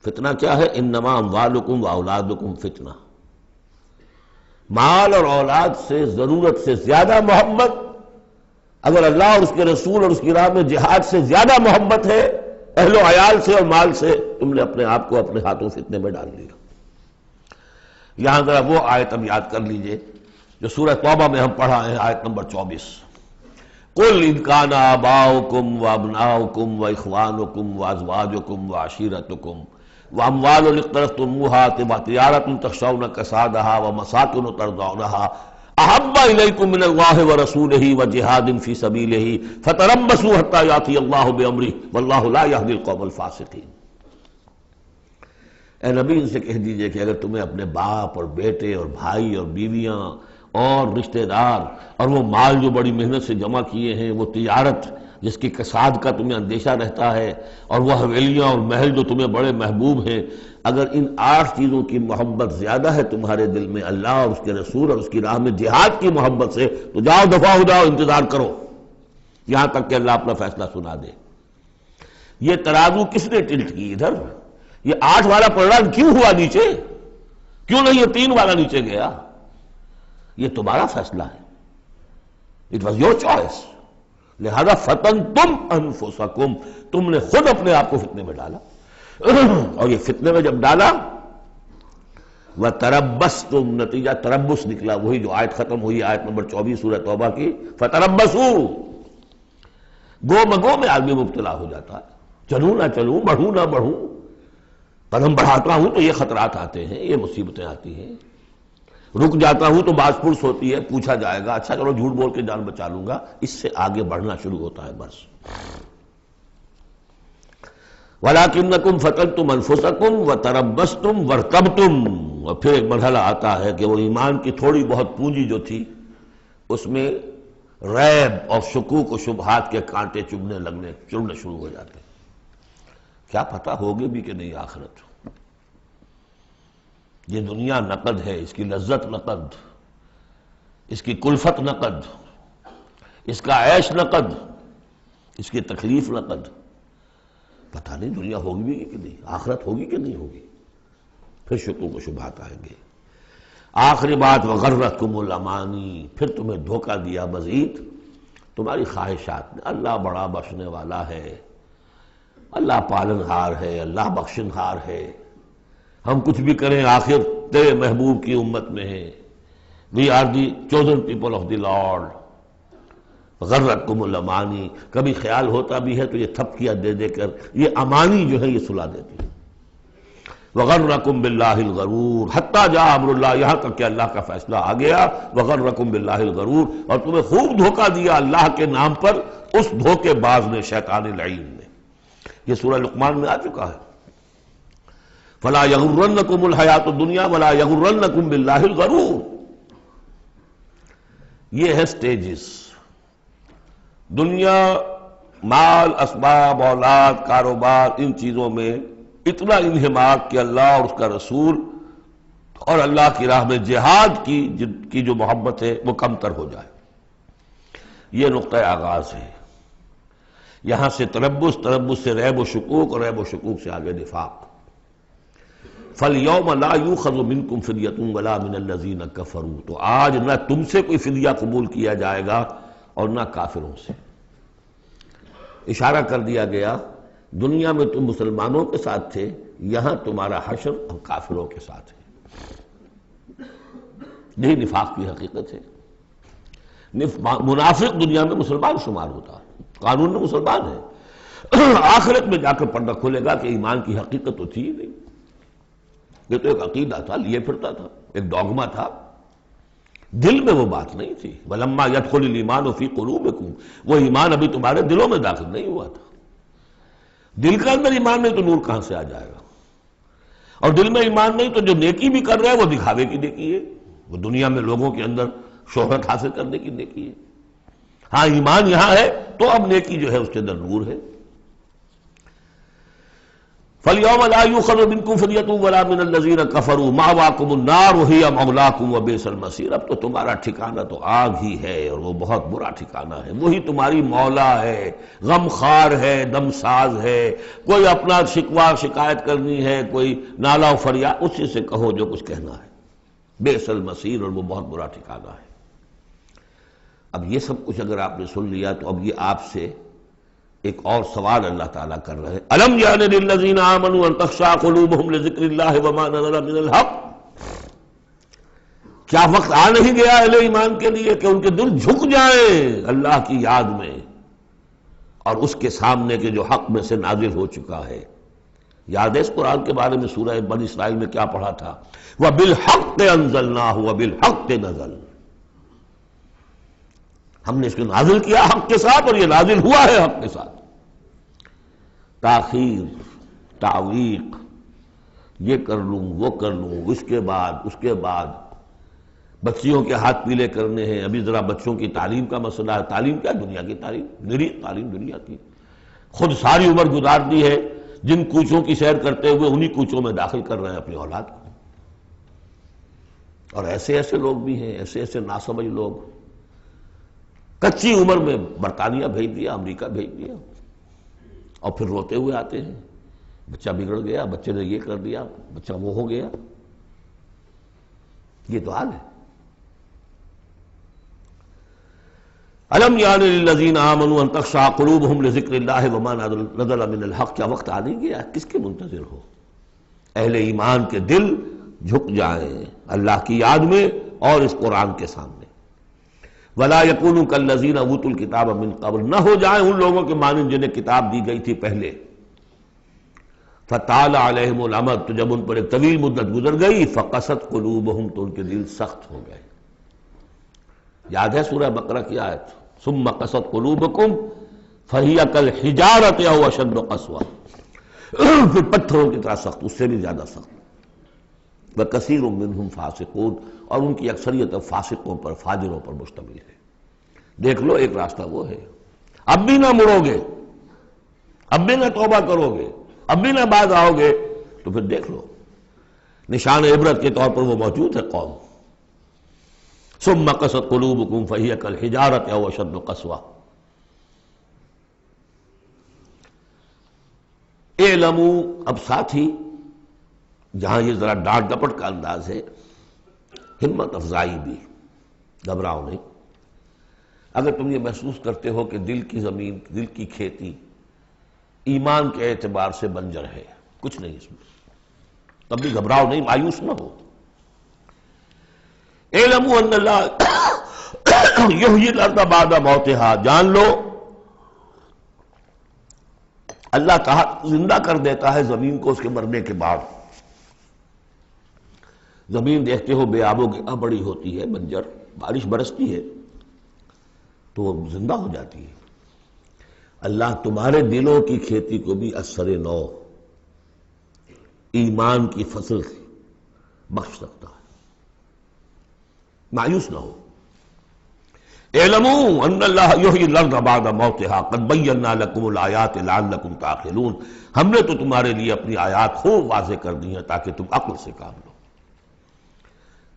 فتنہ کیا ہے؟ انما اموالکم واولادکم فتنہ، مال اور اولاد سے ضرورت سے زیادہ محبت، اگر اللہ اور اس کے رسول اور اس کی راہ میں جہاد سے زیادہ محبت ہے اہل و عیال سے اور مال سے، تم نے اپنے آپ کو اپنے ہاتھوں فتنے میں ڈال لیا۔ یہاں ذرا وہ آیت اب یاد کر لیجئے جو سورہ توبہ میں ہم پڑھا ہے، آیت نمبر 24، قل ان کان آباؤکم وابناؤکم واخوانکم وازواجکم وعشیرتکم واموال اقترفتموها وتجارۃ تخشون کسادها ومساکن ترضونها احب الیکم من اللہ ورسولہ وجہاد فی سبیلہ فتربصوا حتی یأتی اللہ بامرہ واللہ لا یہدی القوم الفاسقین۔ اے نبی ان سے کہہ دیجئے کہ اگر تمہیں اپنے باپ اور بیٹے اور بھائی اور بیویاں اور رشتہ دار اور وہ مال جو بڑی محنت سے جمع کیے ہیں، وہ تجارت جس کی کساد کا تمہیں اندیشہ رہتا ہے، اور وہ حویلیاں اور محل جو تمہیں بڑے محبوب ہیں، اگر ان 8 چیزوں کی محبت زیادہ ہے تمہارے دل میں اللہ اور اس کے رسول اور اس کی راہ میں جہاد کی محبت سے، تو جاؤ دفع ہو جاؤ، انتظار کرو یہاں تک کہ اللہ اپنا فیصلہ سنا دے۔ یہ ترازو کس نے ٹلٹ کی ادھر؟ یہ 8 والا پلڑا کیوں ہوا نیچے؟ کیوں نہیں یہ 3 والا نیچے گیا؟ یہ تمہارا فیصلہ ہے، اٹ واز یور چوائس، لہذا فتنتم انفسکم، تم نے خود اپنے آپ کو فتنے میں ڈالا، اور یہ فتنے میں جب ڈالا وَتَرَبَّصْتُمْ، نتیجہ تربص نکلا، وہی جو آیت ختم ہوئی آیت نمبر 24 سورہ توبہ کی، فَتَرَبَّصُوا، گو مگو میں آدمی مبتلا ہو جاتا ہے، چلوں نہ چلوں، بڑھوں نہ بڑھوں، قدم بڑھاتا ہوں تو یہ خطرات آتے ہیں، یہ مصیبتیں آتی ہیں، رک جاتا ہوں تو باز پرس ہوتی ہے، پوچھا جائے گا، اچھا چلو جھوٹ بول کے جان بچا لوں گا، اس سے آگے بڑھنا شروع ہوتا ہے بس۔ وَلَٰكِنَّكُمْ فَتَنْتُمْ أَنفُسَكُمْ وَتَرَبَّصْتُمْ وَارْتَبْتُمْ، اور پھر ایک مرحلہ آتا ہے کہ وہ ایمان کی تھوڑی بہت پونجی جو تھی اس میں ریب اور شکوک و شبہات کے کانٹے چبھنے شروع ہو جاتے ہیں، کیا پتہ ہوگی بھی کہ نہیں آخرت، یہ دنیا نقد ہے، اس کی لذت نقد، اس کی کلفت نقد، اس کا عیش نقد، اس کی تکلیف نقد، پتہ نہیں دنیا ہوگی بھی کہ نہیں، آخرت ہوگی کہ نہیں ہوگی، پھر شکوک و شبہات آئیں گے۔ آخری بات وغرتکم الامانی، پھر تمہیں دھوکہ دیا مزید تمہاری خواہشات نے، اللہ بڑا بخشنے والا ہے، اللہ پالن ہار ہے، اللہ بخشن ہار ہے، ہم کچھ بھی کریں آخر تیرے محبوب کی امت میں ہیں، we are the chosen people of the lord, غرتکم الامانی، کبھی خیال ہوتا بھی ہے تو یہ تھپکیاں دے دے کر یہ امانی جو ہے یہ سلا دیتی ہے۔ وغرکم باللہ الغرور حتی جاء امر اللہ، یہاں تک کہ اللہ کا فیصلہ آ گیا، وغرکم باللہ الغرور، اور تمہیں خوب دھوکہ دیا اللہ کے نام پر اس دھوکے باز نے، شیطان لعین نے، یہ سورہ لقمان میں آ چکا ہے۔ فلا یغرنکم الحیات الدنیا ولا یغرنکم باللہ الغرور، یہ ہے سٹیجز۔ دنیا، مال، اسباب، اولاد، کاروبار، ان چیزوں میں اتنا انہماک کہ اللہ اور اس کا رسول اور اللہ کی راہ میں جہاد کی جو محبت ہے وہ کم تر ہو جائے، یہ نقطہ آغاز ہے۔ یہاں سے تربص سے ریب و شکوک، اور ریب و شکوک سے آگے نفاق۔ فَالْيَوْمَ لَا يُؤْخَذُ مِنْكُمْ فِدْيَةٌ وَلَا مِنَ الَّذِينَ كَفَرُوا، تو آج نہ تم سے کوئی فدیہ قبول کیا جائے گا اور نہ کافروں سے۔ اشارہ کر دیا گیا دنیا میں تم مسلمانوں کے ساتھ تھے، یہاں تمہارا حشر ہم کافروں کے ساتھ ہے، یہی نفاق کی حقیقت ہے۔ منافق دنیا میں مسلمان شمار ہوتا ہے، قانون میں مسلمان ہے، آخرت میں جا کر پردہ کھلے گا کہ ایمان کی حقیقت تو تھی ہی نہیں، یہ تو ایک عقیدہ تھا، لیے پھرتا تھا، ایک ڈوگما تھا، دل میں وہ بات نہیں تھی۔ وَلَمَّا يَدْخُلِ الْإِيمَانُ فِي قُلُوبِكُمْ، وہ ایمان ابھی تمہارے دلوں میں داخل نہیں ہوا تھا، دل کے اندر ایمان نہیں تو نور کہاں سے آ جائے گا، اور دل میں ایمان نہیں تو جو نیکی بھی کر رہے ہیں وہ دکھاوے کی نیکی ہے، وہ دنیا میں لوگوں کے اندر شہرت حاصل کرنے کی نیکی ہے۔ ہاں ایمان یہاں ہے تو اب نیکی جو ہے اس کے اندر نور ہے۔ فَالْيَوْمَ لَا يُؤْخَذُ مِنْكُمْ فِدْيَةٌ وَلَا مِنَ الَّذِينَ كَفَرُوا مَأْوَاكُمُ النَّارُ وَهِيَ مَوْلَاكُمْ وَبِئْسَ الْمَصِيرُ، اب تو تمہارا ٹھکانہ تو آگ ہی ہے اور وہ بہت برا ٹھکانہ ہے، وہی تمہاری مولا ہے، غم خار ہے، دم ساز ہے، کوئی اپنا شکوہ شکایت کرنی ہے، کوئی نالا و فریاد، اسی سے کہو جو کچھ کہنا ہے، بئس المصیر، اور وہ بہت برا ٹھکانہ ہے۔ اب یہ سب کچھ اگر آپ نے سن لیا تو اب یہ آپ سے ایک اور سوال اللہ تعالیٰ کر رہے ہیں، أَلَمْ يَأْنِ لِلَّذِينَ آمَنُوا أَن تَخْشَعَ قُلُوبُهُمْ لِذِكْرِ اللَّهِ وَمَا نَزَلَ مِنَ الْحَقِّ، کیا وقت آ نہیں گیا اہل ایمان کے لیے کہ ان کے دل جھک جائیں اللہ کی یاد میں اور اس کے سامنے کے جو حق میں سے نازل ہو چکا ہے؟ یاد ہے اس قرآن کے بارے میں سورہ بنی اسرائیل میں کیا پڑھا تھا؟ وَبِالْحَقِّ أَنزَلْنَاهُ وَبِالْحَقِّ نَزَلَ، ہم نے اس کو نازل کیا حق کے ساتھ اور یہ نازل ہوا ہے حق کے ساتھ۔ تاخیر، تعویق، یہ کر لوں وہ کر لوں، اس کے بعد بچیوں کے ہاتھ پیلے کرنے ہیں، ابھی ذرا بچوں کی تعلیم کا مسئلہ ہے، تعلیم کیا دنیا کی تعلیم، نری تعلیم دنیا کی، خود ساری عمر گزار دی ہے جن کوچوں کی سیر کرتے ہوئے انہی کوچوں میں داخل کر رہے ہیں اپنی اولاد کو، اور ایسے ایسے لوگ بھی ہیں، ایسے ایسے ناسمجھ لوگ، کچی عمر میں برطانیہ بھیج دیا، امریکہ بھیج دیا، اور پھر روتے ہوئے آتے ہیں بچہ بگڑ گیا، بچے نے یہ کر دیا، بچہ وہ ہو گیا، یہ تو حال ہے۔ أَلَمْ يَأْنِ لِلَّذِينَ آمَنُوا أَن تَخْشَعَ قُلُوبُهُمْ لِذِكْرِ اللَّهِ وَمَا نَزَلَ مِنَ الْحَقِّ، کیا وقت آ نہیں گیا؟ کس کے منتظر ہو؟ اہل ایمان کے دل جھک جائیں اللہ کی یاد میں اور اس قرآن کے سامنے. وَلَا يَكُونُوا كَالَّذِينَ أُوتُوا الْكِتَابَ مِن قَبْلُ، نہ ہو جائیں ان لوگوں کے مانند جنہیں کتاب دی گئی تھی پہلے. فَطَالَ عَلَيْهِمُ الْأَمَدُ، تو جب ان پر ایک طویل مدت گزر گئی، فَقَسَتْ قُلُوبُهُمْ، تو ان کے دل سخت ہو گئے. یاد ہے سورہ بقرہ کی آیت، ثُمَّ قَسَتْ قُلُوبُكُمْ فَهِيَ كَالْحِجَارَةِ أَوْ أَشَدُّ قَسْوَةً، پھر پتھروں کی طرح سخت، اس سے بھی زیادہ سخت. وَكَثِيرٌ مِّنْهُمْ فَاسِقُونَ، اور ان کی اکثریت فاسقوں پر، فاجروں پر مشتمل ہے. دیکھ لو ایک راستہ وہ ہے، اب بھی نہ مڑو گے، اب بھی نہ توبہ کرو گے، اب بھی نہ باز آؤ گے، تو پھر دیکھ لو نشان عبرت کے طور پر وہ موجود ہے قوم. ثم قست قلوبکم فہی کالحجارۃ او اشد قسوہ. اعلموا، اب ساتھ ہی جہاں یہ ذرا ڈانٹ ڈپٹ کا انداز ہے، ہمت افزائی بھی، گھبراؤ نہیں. اگر تم یہ محسوس کرتے ہو کہ دل کی زمین، دل کی کھیتی ایمان کے اعتبار سے بنجر ہے، کچھ نہیں اس میں، تب بھی گھبراؤ نہیں، مایوس نہ ہو. اعلموا ان اللہ یحیی الارض بعد موتها، جان لو اللہ تعالیٰ زندہ کر دیتا ہے زمین کو اس کے مرنے کے بعد. زمین دیکھتے ہو بے آب و گیا بڑی ہوتی ہے، بنجر، بارش برستی ہے تو وہ زندہ ہو جاتی ہے. اللہ تمہارے دلوں کی کھیتی کو بھی اثر نو، ایمان کی فصل بخش سکتا ہے. مایوس نہ ہو. اعلموا ان اللہ یحیی الارض بعد موتها قد بینا لکم الآیات لعلکم تعقلون، ہم نے تو تمہارے لیے اپنی آیات خوب واضح کر دی ہیں تاکہ تم عقل سے کام لو.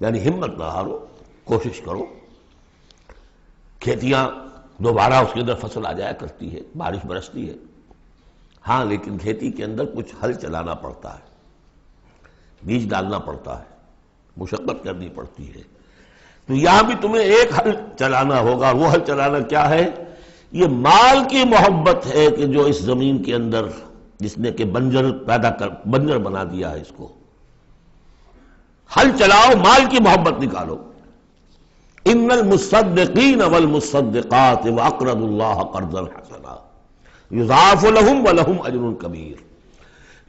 یعنی ہمت نہ ہارو، کوشش کرو. کھیتیاں دوبارہ اس کے اندر فصل آ جایا کرتی ہے، بارش برستی ہے، ہاں لیکن کھیتی کے اندر کچھ ہل چلانا پڑتا ہے، بیج ڈالنا پڑتا ہے، مشقت کرنی پڑتی ہے. تو یہاں بھی تمہیں ایک حل چلانا ہوگا، اور وہ حل چلانا کیا ہے؟ یہ مال کی محبت ہے کہ جو اس زمین کے اندر جس نے کہ بنجر بنا دیا ہے، اس کو حل چلاؤ، مال کی محبت نکالو. ان المصدقین والمصدقات واقرضوا اللہ قرضا حسنا یضاعف لهم ولهم اجر کبیر.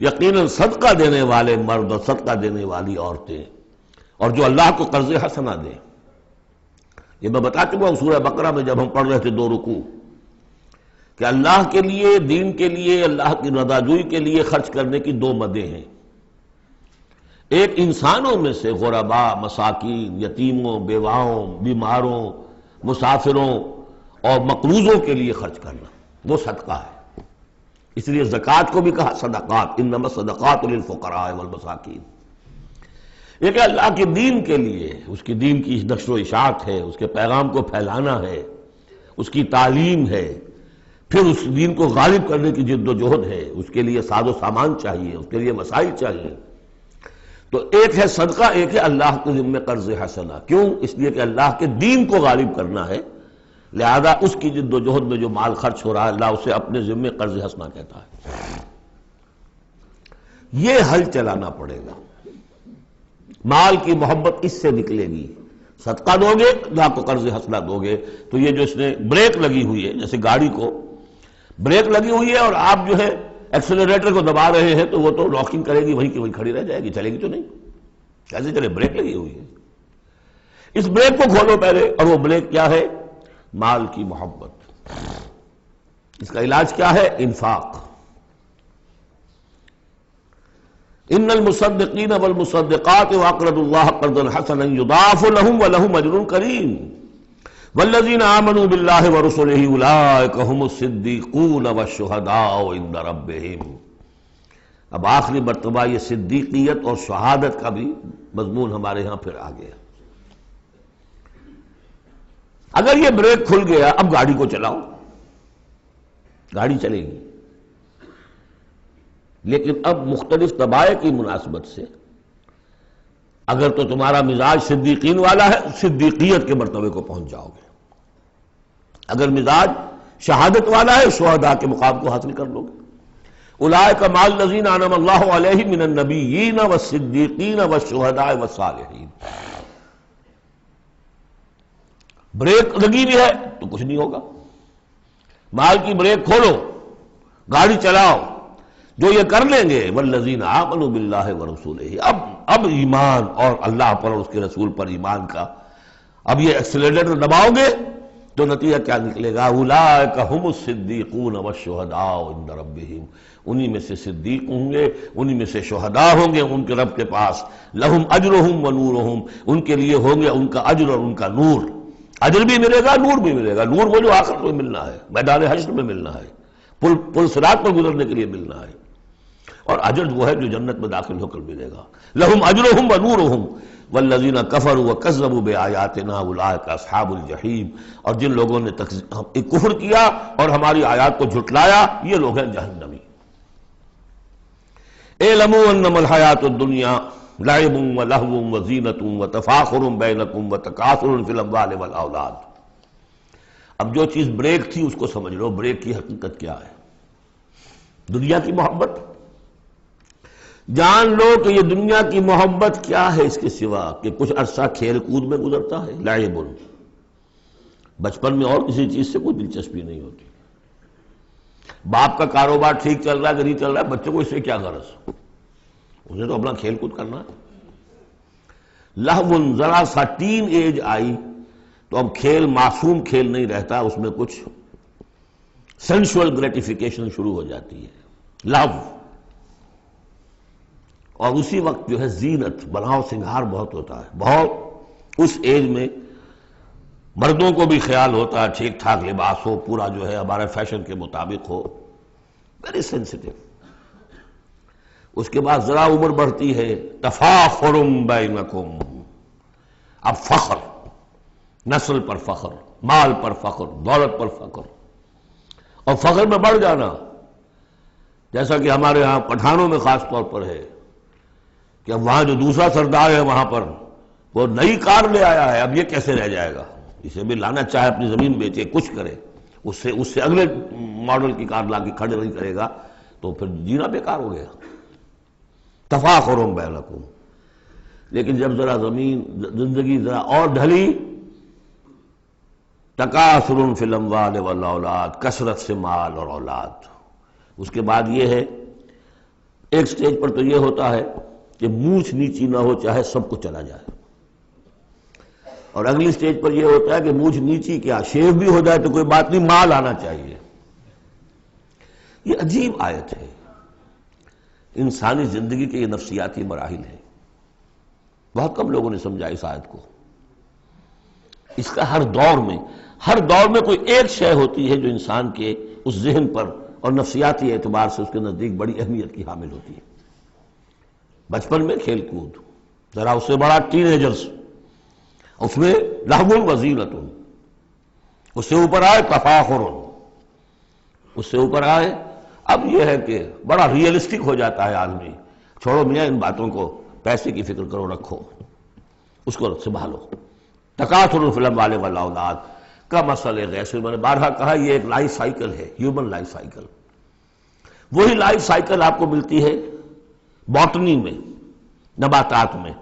یقیناً صدقہ دینے والے مرد اور صدقہ دینے والی عورتیں، اور جو اللہ کو قرض حسنا دیں. یہ میں بتا چکا ہوں سورہ بقرہ میں جب ہم پڑھ رہے تھے 2 رکوع، کہ اللہ کے لیے، دین کے لیے، اللہ کی رضا جوئی کے لیے خرچ کرنے کی 2 مدیں ہیں. ایک انسانوں میں سے غرباء، مساکین، یتیموں، بیواؤں، بیماروں، مسافروں اور مقروضوں کے لیے خرچ کرنا، وہ صدقہ ہے. اس لیے زکوٰۃ کو بھی کہا صدقات، انما الصدقات للفقراء والمساکین. یہ کہ اللہ کے دین کے لیے، اس کی دین کی نشر و اشاعت ہے، اس کے پیغام کو پھیلانا ہے، اس کی تعلیم ہے، پھر اس دین کو غالب کرنے کی جد و جہد ہے. اس کے لیے ساز و سامان چاہیے، اس کے لیے وسائل چاہیے. تو ایک ہے صدقہ، ایک ہے اللہ کے ذمہ قرض حسنہ. کیوں؟ اس لیے کہ اللہ کے دین کو غالب کرنا ہے، لہذا اس کی جد و جہد میں جو مال خرچ ہو رہا ہے، اللہ اسے اپنے ذمہ قرض حسنہ کہتا ہے. یہ حل چلانا پڑے گا. مال کی محبت اس سے نکلے گی. صدقہ دو گے، اللہ کو قرض حسنہ دو گے، تو یہ جو اس نے بریک لگی ہوئی ہے، جیسے گاڑی کو بریک لگی ہوئی ہے اور آپ جو ہے ایکسلریٹر کو دبا رہے ہیں، تو وہ تو لاکنگ کرے گی، وہیں کی وہیں کھڑی رہ جائے گی، چلے گی تو نہیں. کیسے چلے؟ بریک لگی ہوئی ہے. اس بریک کو کھولو پہلے، اور وہ بریک کیا ہے؟ مال کی محبت. اس کا علاج کیا ہے؟ انفاق. ان المصدقین والمصدقات واقرضوا اللہ قرضا حسنا یضاعف لهم ولهم اجر کریم والذین آمنوا باللہ ورسلہ اولئک هم الصدیقون والشہداء عند ربہم. اب آخری مرتبہ یہ صدیقیت اور شہادت کا بھی مضمون ہمارے ہاں پھر آ گیا. اگر یہ بریک کھل گیا، اب گاڑی کو چلاؤ، گاڑی چلے گی. لیکن اب مختلف طبائع کی مناسبت سے اگر تو تمہارا مزاج صدیقین والا ہے، صدیقیت کے مرتبے کو پہنچ جاؤ گے. اگر مزاج شہادت والا ہے، شہداء کے مقام کو حاصل کر لو گے. اولئک مع الذین انعم اللہ علیہم من النبیین والصدیقین والشہداء والصالحین. بریک لگی بھی ہے تو کچھ نہیں ہوگا. مال کی بریک کھولو، گاڑی چلاؤ، جو یہ کر لیں گے والذین آمنوا باللہ ورسولہ، اب ایمان اور اللہ پر اور اس کے رسول پر ایمان کا اب یہ ایکسیلریٹر دباؤ گے تو نتیجہ کیا نکلے گا؟ اولئک ھم الصدیقون والشہداء عند ربہم، انہی میں سے صدیق ہوں گے، انہی میں سے شہداء ہوں گے ان کے رب کے پاس. لہم اجرہم ونورہم، ان کے لیے ہوں گے ان کا اجر اور ان کا نور. اجر بھی ملے گا، نور بھی ملے گا. نور وہ جو آخرت میں ملنا ہے، میدان حشر میں ملنا ہے، پل صراط پر گزرنے کے لیے ملنا ہے. اور اجر وہ ہے جو جنت میں داخل ہو کر ملے گا. لہم اجرہم ونورہم والذین کفروا وکذبوا بآیاتنا اولئک اصحاب الجحیم، اور جن لوگوں نے کفر کیا اور ہماری آیات کو جھٹلایا یہ لوگ ہیں جہنمی. اعلموا انما الحیاۃ الدنیا لعب ولہو وزینۃ وتفاخر بینکم وتکاثر فی الاموال والاولاد. اب جو چیز بریک تھی اس کو سمجھ لو، بریک کی حقیقت کیا ہے؟ دنیا کی محبت. جان لو کہ یہ دنیا کی محبت کیا ہے اس کے سوا کہ کچھ عرصہ کھیل کود میں گزرتا ہے. لعب، بچپن میں اور کسی چیز سے کوئی دلچسپی نہیں ہوتی. باپ کا کاروبار ٹھیک چل رہا ہے کہ نہیں چل رہا ہے، بچے کو اس سے کیا غرض، انہیں تو اپنا کھیل کود کرنا ہے. لہو، ذرا سا ٹین ایج آئی تو اب کھیل معصوم کھیل نہیں رہتا، اس میں کچھ سینشول گریٹیفیکیشن شروع ہو جاتی ہے. لہو. اور اسی وقت جو ہے زینت، بناؤ سنگھار بہت ہوتا ہے. بہت اس ایج میں مردوں کو بھی خیال ہوتا ہے ٹھیک ٹھاک لباس ہو، پورا جو ہے ہمارے فیشن کے مطابق ہو. Very sensitive. اس کے بعد ذرا عمر بڑھتی ہے، تفاخر بینکم، اب فخر، نسل پر فخر، مال پر فخر، دولت پر فخر. اور فخر میں بڑھ جانا، جیسا کہ ہمارے ہاں پٹھانوں میں خاص طور پر ہے کہ اب وہاں جو دوسرا سردار ہے وہاں پر وہ نئی کار لے آیا ہے، اب یہ کیسے رہ جائے گا؟ اسے بھی لانا چاہے اپنی زمین بیچے، کچھ کرے، اس سے اگلے ماڈل کی کار لا کے کھڑے نہیں کرے گا تو پھر جینا بیکار ہو گیا. تفاخر بینکم. لیکن جب ذرا زندگی ذرا اور ڈھلی، تکاثر فی الاموال والاولاد، کثرت سے مال اور اولاد. اس کے بعد یہ ہے، ایک سٹیج پر تو یہ ہوتا ہے کہ مونچھ نیچی نہ ہو چاہے سب کو چلا جائے، اور اگلی سٹیج پر یہ ہوتا ہے کہ مونچھ نیچی کیا، شیو بھی ہو جائے تو کوئی بات نہیں، مال آنا چاہیے. یہ عجیب آیت ہے. انسانی زندگی کے یہ نفسیاتی مراحل ہیں. بہت کم لوگوں نے سمجھا اس آیت کو. اس کا ہر دور میں کوئی ایک شے ہوتی ہے جو انسان کے اس ذہن پر اور نفسیاتی اعتبار سے اس کے نزدیک بڑی اہمیت کی حامل ہوتی ہے. بچپن میں کھیل کود، ذرا اس سے بڑا ٹین ایجرز، اس میں لہو وزینۃ، اس سے اوپر آئے تفاخر، اس سے اوپر آئے اب یہ ہے کہ بڑا ریئلسٹک ہو جاتا ہے آدمی. چھوڑو میاں ان باتوں کو، پیسے کی فکر کرو، رکھو، اس کو سنبھالو. تکاثر فی الاموال والاولاد کمثل غیث، میں نے بارہا کہا یہ ایک لائف سائیکل ہے، ہیومن لائف سائیکل. وہی لائف سائیکل آپ کو ملتی ہے باٹنی میں، نباتات میں.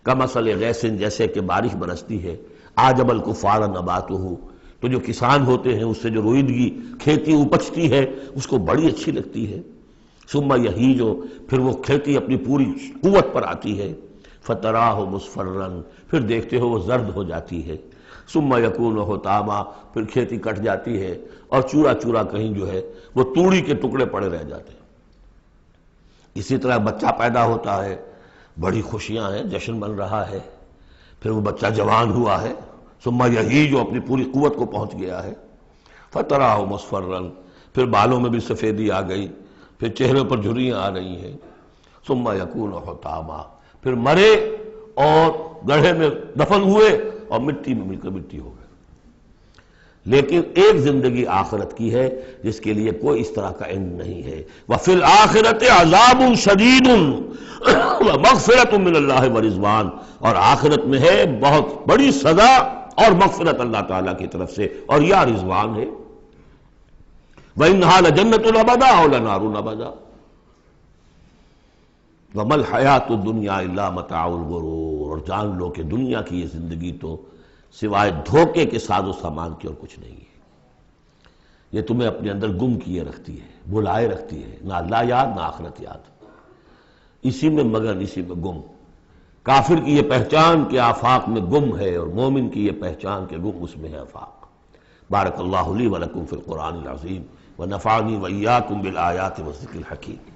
کمثل غیث، جیسے کہ بارش برستی ہے، اعجب الکفار نباتہ، تو جو کسان ہوتے ہیں اس سے جو روئیدگی کھیتی اپجتی ہے اس کو بڑی اچھی لگتی ہے. ثم یہیج، پھر وہ کھیتی اپنی پوری قوت پر آتی ہے. فتراہ مصفرا، پھر دیکھتے ہو وہ زرد ہو جاتی ہے. ثم یکون حطاما، پھر کھیتی کٹ جاتی ہے اور چورا چورا کہیں جو ہے وہ توڑی کے ٹکڑے پڑے رہ جاتے ہیں. اسی طرح بچہ پیدا ہوتا ہے، بڑی خوشیاں ہیں، جشن بن رہا ہے. پھر وہ بچہ جوان ہوا ہے، ثم یہیج، جو اپنی پوری قوت کو پہنچ گیا ہے. فتراہ مصفرا، پھر بالوں میں بھی سفیدی آ گئی، پھر چہرے پر جھریاں آ رہی ہیں. ثم یکون حطاما، پھر مرے اور گڑھے میں دفن ہوئے اور مٹی میں مل کر مٹی ہو گئے. لیکن ایک زندگی آخرت کی ہے جس کے لیے کوئی اس طرح کا علم نہیں ہے. وَفِي الْآخِرَةِ عَذَابٌ شَدِيدٌ وَمَغْفِرَةٌ مِّنَ اللَّهِ وَرِضْوَانٌ، اور آخرت میں ہے بہت بڑی سزا اور مغفرت اللہ تعالیٰ کی طرف سے اور یا رضوان ہے. وَإِنَّهَا لَجَنَّةٌ أَبَدًا أَوْ لَنَارٌ أَبَدًا، وَمَا الْحَيَاةُ الدُّنْيَا إِلَّا مَتَاعُ الْغُرُورِ، اور جان لو کہ دنیا کی یہ زندگی تو سوائے دھوکے کے ساز و سامان کی اور کچھ نہیں ہے۔ یہ تمہیں اپنے اندر گم کیے رکھتی ہے، بھلائے رکھتی ہے، نہ اللہ یاد نہ آخرت یاد، اسی میں مگن، اسی میں گم۔ کافر کی یہ پہچان کہ آفاق میں گم ہے، اور مومن کی یہ پہچان کہ گم اس میں ہے آفاق۔ بارک اللہ لی ولکم فی القرآن العظیم ونفعنی وإیاکم بالآیات والذکر الحکیم۔